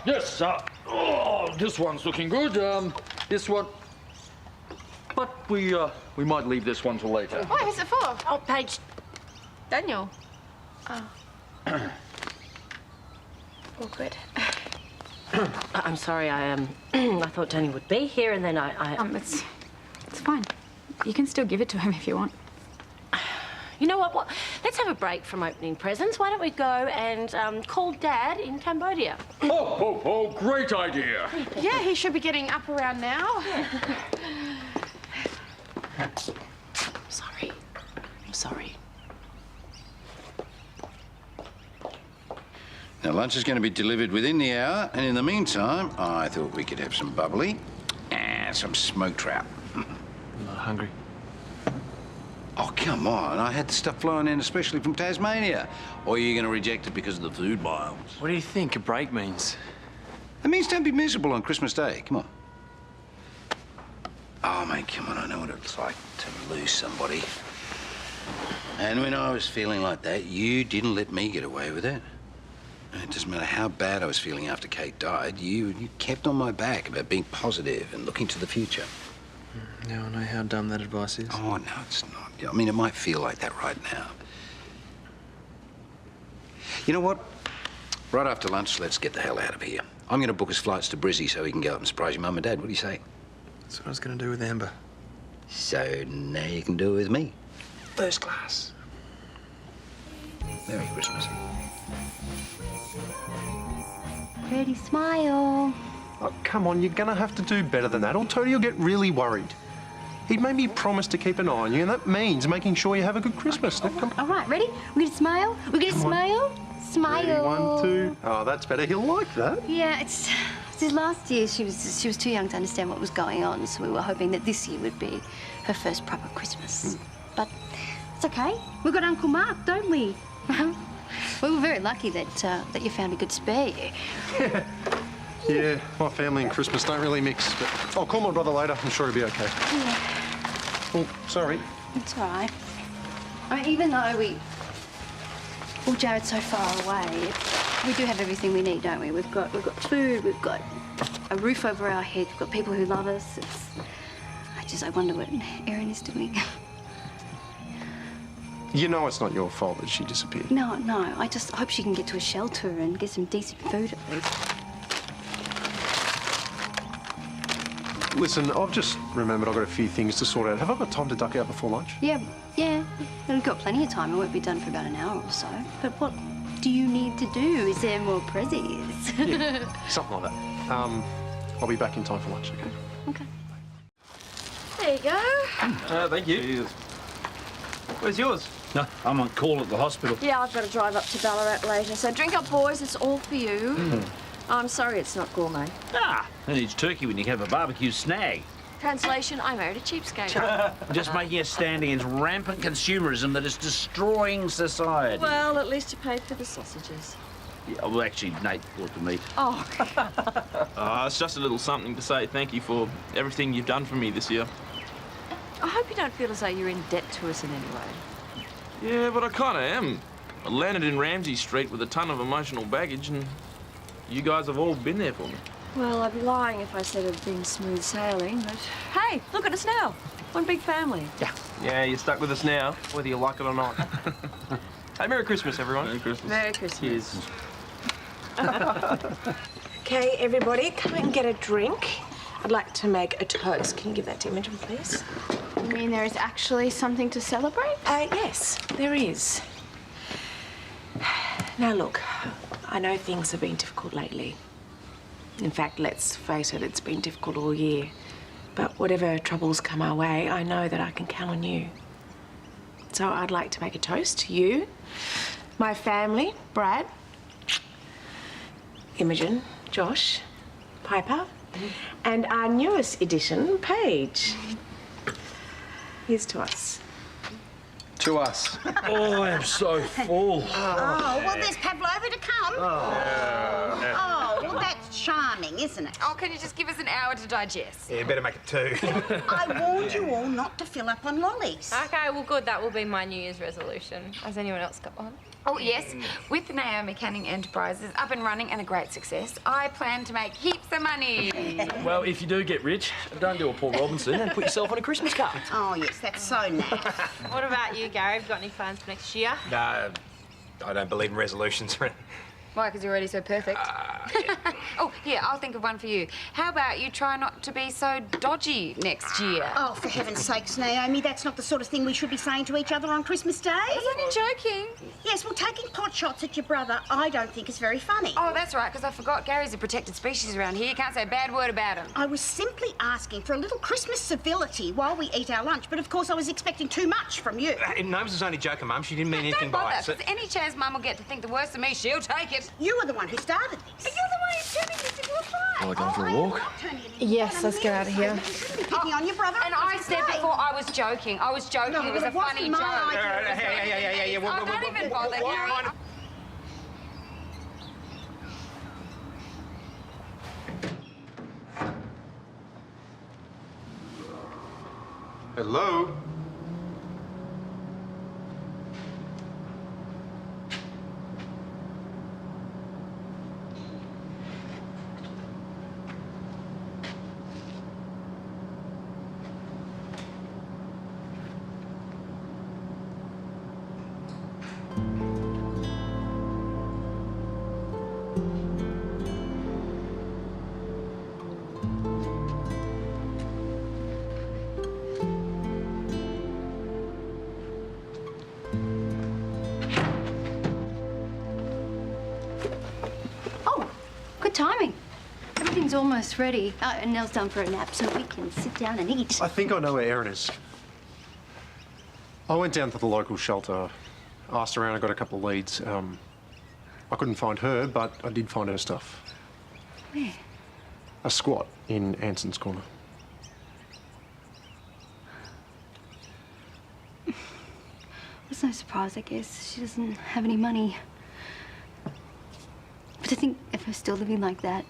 yes. Oh, this one's looking good. This one. But we might leave this one till later. What? Who's it for? Oh, Paige. Daniel. Oh. Awkward. I'm sorry, I thought Danny would be here, and then It's You can still give it to him if you want. You know what? Let's have a break from opening presents. Why don't we go and call Dad in Cambodia? Oh, great idea. Yeah, he should be getting up around now. Sorry. I'm sorry. Now, lunch is going to be delivered within the hour, and in the meantime, I thought we could have some bubbly and some smoked trout. I'm not hungry. Oh, come on. I had the stuff flowing in, especially from Tasmania. Or are you going to reject it because of the food miles? What do you think a break means? It means don't be miserable on Christmas Day. Come on. Oh, mate, come on. I know what it's like to lose somebody. And when I was feeling like that, you didn't let me get away with it. It doesn't matter how bad I was feeling after Kate died, you kept on my back about being positive and looking to the future. Now I know how dumb that advice is. Oh, no, it's not. I mean, it might feel like that right now. You know what? Right after lunch, let's get the hell out of here. I'm going to book his flights to Brizzy so he can go up and surprise your mum and dad. What do you say? That's what I was going to do with Amber. So now you can do it with me. First class. Merry Christmas. Pretty smile. Oh, come on, you're gonna have to do better than that, or Tony will get really worried. He'd made me promise to keep an eye on you, and that means making sure you have a good Christmas. Now, come on. All right, ready? We're gonna smile. We're gonna smile. Smile. Ready, 1, 2. Oh, that's better. He'll like that. Yeah, it's last year she was too young to understand what was going on, so we were hoping that this year would be her first proper Christmas. But it's okay. We've got Uncle Mark, don't we? We were very lucky that you found a good spare you. Yeah, my family and Christmas don't really mix, but I'll call my brother later. I'm sure he'll be okay. Yeah. Oh, sorry. It's all right. I mean, even though Jared's so far away, we do have everything we need, don't we? We've got food, we've got a roof over our heads, we've got people who love us. I wonder what Erin is doing. You know it's not your fault that she disappeared. No, I just hope she can get to a shelter and get some decent food at least. Listen, I've just remembered I've got a few things to sort out. Have I got time to duck out before lunch? Yeah. We've got plenty of time. It won't be done for about an hour or so. But what do you need to do? Is there more prezzies? Yeah, something like that. I'll be back in time for lunch, okay? Okay. There you go. Thank you. Where's yours? No, I'm on call at the hospital. Yeah, I've got to drive up to Ballarat later. So drink up, boys. It's all for you. I'm sorry it's not gourmet. Who needs turkey when you can have a barbecue snag? Translation, I married a cheapskate. Just making a stand against rampant consumerism that is destroying society. Well, at least you paid for the sausages. Yeah, well, actually, Nate bought the meat. Oh. It's just a little something to say thank you for everything you've done for me this year. I hope you don't feel as though you're in debt to us in any way. Yeah, but I kind of am. I landed in Ramsay Street with a ton of emotional baggage, and you guys have all been there for me. Well, I'd be lying if I said it'd been smooth sailing, but hey, look at us now. One big family. Yeah, you're stuck with us now, whether you like it or not. Hey, Merry Christmas, everyone. Merry Christmas. Merry Christmas. Cheers. Okay, everybody, come and get a drink. I'd like to make a toast. Can you give that to Imogen, please? You mean there is actually something to celebrate? Yes, there is. Now, look, I know things have been difficult lately. In fact, let's face it, it's been difficult all year. But whatever troubles come our way, I know that I can count on you. So I'd like to make a toast to you, my family, Brad, Imogen, Josh, Piper, and our newest addition, Paige. Here's to us. To us. Oh, I am so full. Oh, well, there's Pavlova to come. Oh, well, that's charming, isn't it? Oh, can you just give us an hour to digest? Yeah, better make it 2. I warned you all not to fill up on lollies. Okay, well, good. That will be my New Year's resolution. Has anyone else got one? Oh, yes. With Naomi Canning Enterprises up and running and a great success, I plan to make heaps of money. Well, if you do get rich, don't do a Paul Robinson and put yourself on a Christmas card. Oh, yes, that's so naff. What about you, Gary? Have you got any plans for next year? No, I don't believe in resolutions. Why, because you're already so perfect? Oh, here, I'll think of one for you. How about you try not to be so dodgy next year? Oh, for heaven's sakes, Naomi, that's not the sort of thing we should be saying to each other on Christmas Day. I was only joking. Yes, well, taking pot shots at your brother, I don't think is very funny. Oh, that's right, because I forgot Gary's a protected species around here. You can't say a bad word about him. I was simply asking for a little Christmas civility while we eat our lunch, but of course I was expecting too much from you. Neighbours was only joking, Mum. She didn't mean anything Don't by bother, it. because any chance Mum will get to think the worst of me, she'll take it. You were the one who started this. But you're the one who's turning this into a fight. Well, going for a walk? Yes, let's get out of here. You shouldn't be picking on your brother. And I said before I was joking. I was joking. No, it was a it wasn't funny my joke. idea. Oh, don't even bother, Gary. Hello? Good timing. Everything's almost ready. And Nell's done for a nap, so we can sit down and eat. I think I know where Erin is. I went down to the local shelter, asked around, I got a couple of leads. I couldn't find her, but I did find her stuff. Where? A squat in Anson's corner. It's no surprise, I guess. She doesn't have any money. But to think of her still living like that,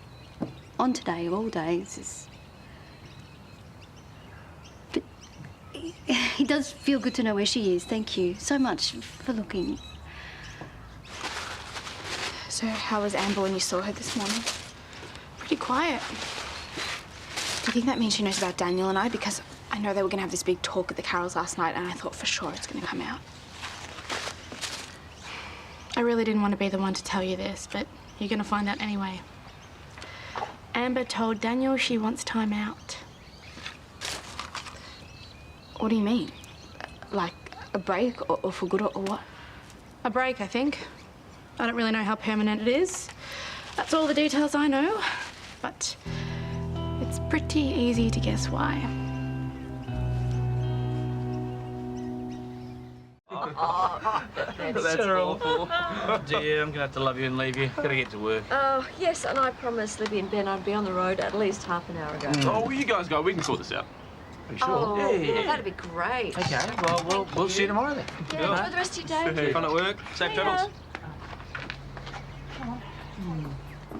on today of all days, is... But it does feel good to know where she is. Thank you so much for looking. So how was Amber when you saw her this morning? Pretty quiet. Do you think that means she knows about Daniel and I? Because I know they were going to have this big talk at the Carrolls last night, and I thought for sure it's going to come out. I really didn't want to be the one to tell you this, but you're going to find out anyway. Amber told Daniel she wants time out. What do you mean? Like a break or for good or what? A break, I think. I don't really know how permanent it is. That's all the details I know. But it's pretty easy to guess why. That's awful. Oh dear, I'm gonna have to love you and leave you. Gotta get to work. Oh, yes, and I promised Libby and Ben I'd be on the road at least half an hour ago. Oh, well, you guys go. We can sort this out. Are you sure? Oh, Yeah. that'd be great. Okay, well, we'll see you tomorrow then. Yeah, enjoy the rest of your day. Fun at work. Safe travels.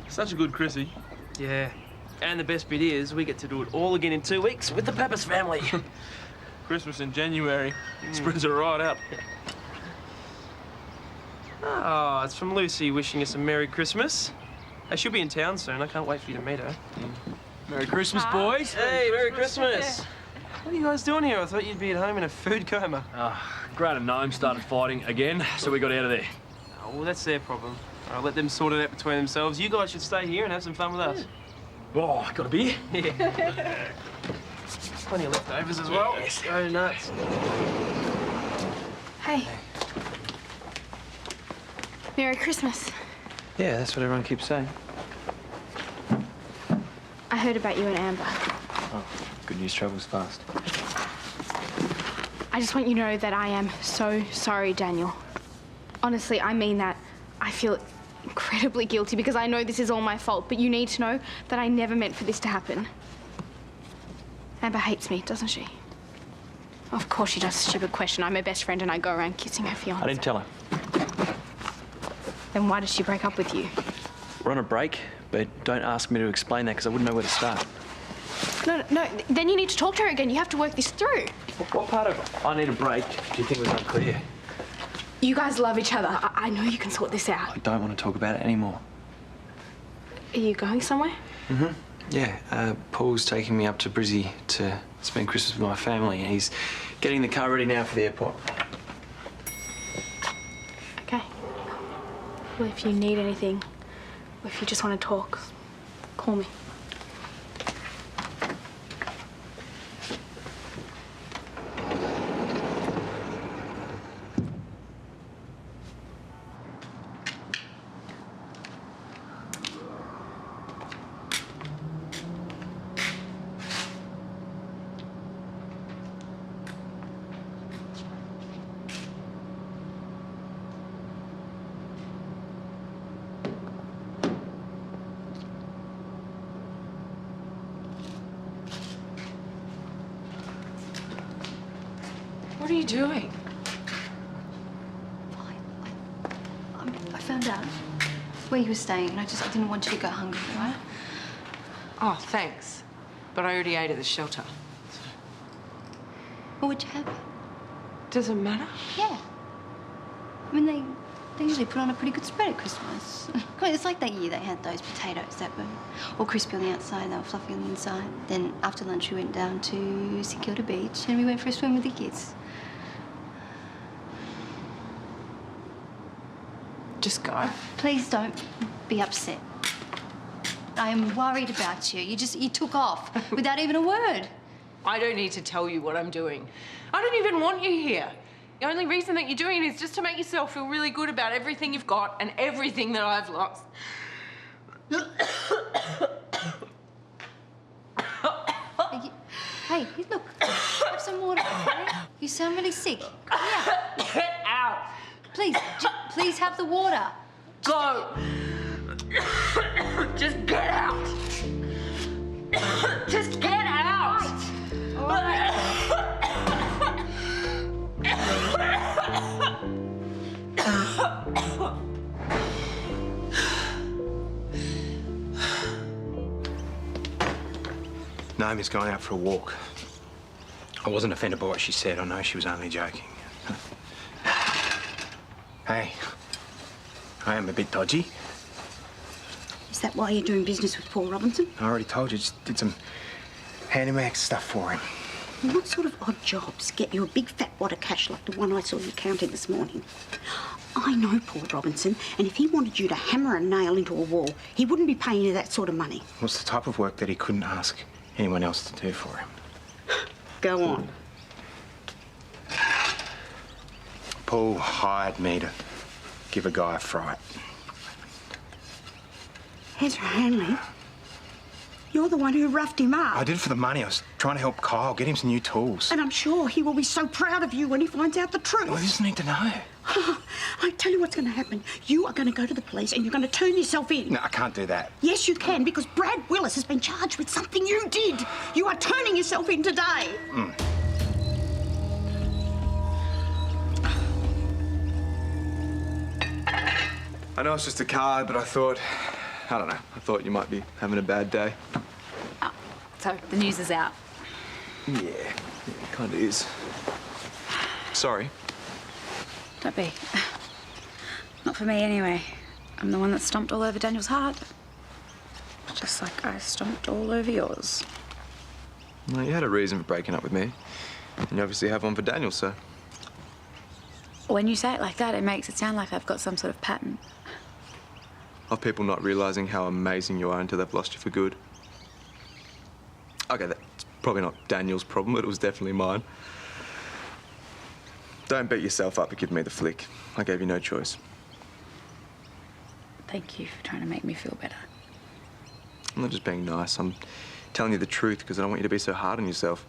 Such a good Chrissy. Yeah. And the best bit is we get to do it all again in 2 weeks with the Pappas family. Christmas in January. Spreads it right out. Oh, it's from Lucy wishing us a Merry Christmas. Hey, she'll be in town soon. I can't wait for you to meet her. Merry Christmas, boys. Hey, Merry Christmas. What are you guys doing here? I thought you'd be at home in a food coma. Grant and Naomi started fighting again, so we got out of there. Oh, well, that's their problem. I'll let them sort it out between themselves. You guys should stay here and have some fun with us. Oh, got a beer? Yeah. Plenty of leftovers as well. Yes. Go nuts. Hey. Merry Christmas. Yeah, that's what everyone keeps saying. I heard about you and Amber. Oh, good news travels fast. I just want you to know that I am so sorry, Daniel. Honestly, I mean that. I feel incredibly guilty because I know this is all my fault, but you need to know that I never meant for this to happen. Amber hates me, doesn't she? Of course she does. Stupid question. I'm her best friend and I go around kissing her fiancé. I didn't tell her. Then why did she break up with you? We're on a break, but don't ask me to explain that because I wouldn't know where to start. No. Then you need to talk to her again. You have to work this through. What part of I need a break do you think was unclear? You guys love each other. I know you can sort this out. I don't want to talk about it anymore. Are you going somewhere? Mm-hmm. Yeah, Paul's taking me up to Brizzy to spend Christmas with my family, and he's getting the car ready now for the airport. Okay. Well, if you need anything, if you just want to talk, call me. What are you doing? I found out where you were staying, and I didn't want you to go hungry, right? Oh, thanks. But I already ate at the shelter. What would you have? Does it matter? Yeah. I mean, they usually put on a pretty good spread at Christmas. It's like that year they had those potatoes that were all crispy on the outside, they were fluffy on the inside. Then after lunch we went down to St Kilda Beach and we went for a swim with the kids. Just go. Please don't be upset. I am worried about you. You took off without even a word. I don't need to tell you what I'm doing. I don't even want you here. The only reason that you're doing it is just to make yourself feel really good about everything you've got and everything that I've lost. Hey, look, have some water, okay? You sound really sick. Yeah. Get out. Please have the water. Go. Just get out. Just get out. All right. Naomi's gone out for a walk. I wasn't offended by what she said. I know she was only joking. Hey, I am a bit dodgy. Is that why you're doing business with Paul Robinson? I already told you, just did some handyman stuff for him. What sort of odd jobs get you a big fat wad of cash like the one I saw you counting this morning? I know Paul Robinson, and if he wanted you to hammer a nail into a wall, he wouldn't be paying you that sort of money. What's the type of work that he couldn't ask anyone else to do for him? Go on. Paul hired me to give a guy a fright. Ezra Hanley, you're the one who roughed him up. I did it for the money. I was trying to help Kyle get him some new tools. And I'm sure he will be so proud of you when he finds out the truth. Well, he doesn't need to know. I tell you what's going to happen. You are going to go to the police and you're going to turn yourself in. No, I can't do that. Yes, you can, because Brad Willis has been charged with something you did. You are turning yourself in today. I know it's just a card, but I thought you might be having a bad day. Oh, so the news is out. Yeah, it kind of is. Sorry. Don't be. Not for me, anyway. I'm the one that stomped all over Daniel's heart. Just like I stomped all over yours. Well, you had a reason for breaking up with me. And you obviously have one for Daniel, so. When you say it like that, it makes it sound like I've got some sort of pattern. Of people not realising how amazing you are until they've lost you for good. Okay, that's probably not Daniel's problem, but it was definitely mine. Don't beat yourself up for giving me the flick. I gave you no choice. Thank you for trying to make me feel better. I'm not just being nice. I'm telling you the truth because I don't want you to be so hard on yourself.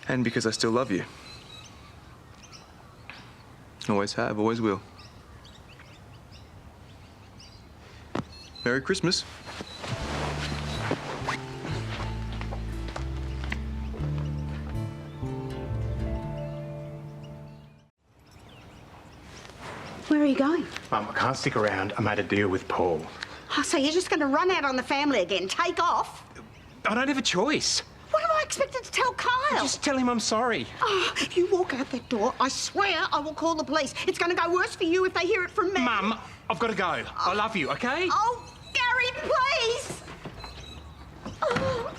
And because I still love you. Always have, always will. Merry Christmas. Where are you going? Mum, I can't stick around. I made a deal with Paul. Oh, so you're just going to run out on the family again, take off? I don't have a choice. What am I expected to tell Kyle? Just tell him I'm sorry. Oh, if you walk out that door, I swear I will call the police. It's going to go worse for you if they hear it from me. Mum, I've got to go. I love you, okay? Oh, Gary, please! Oh.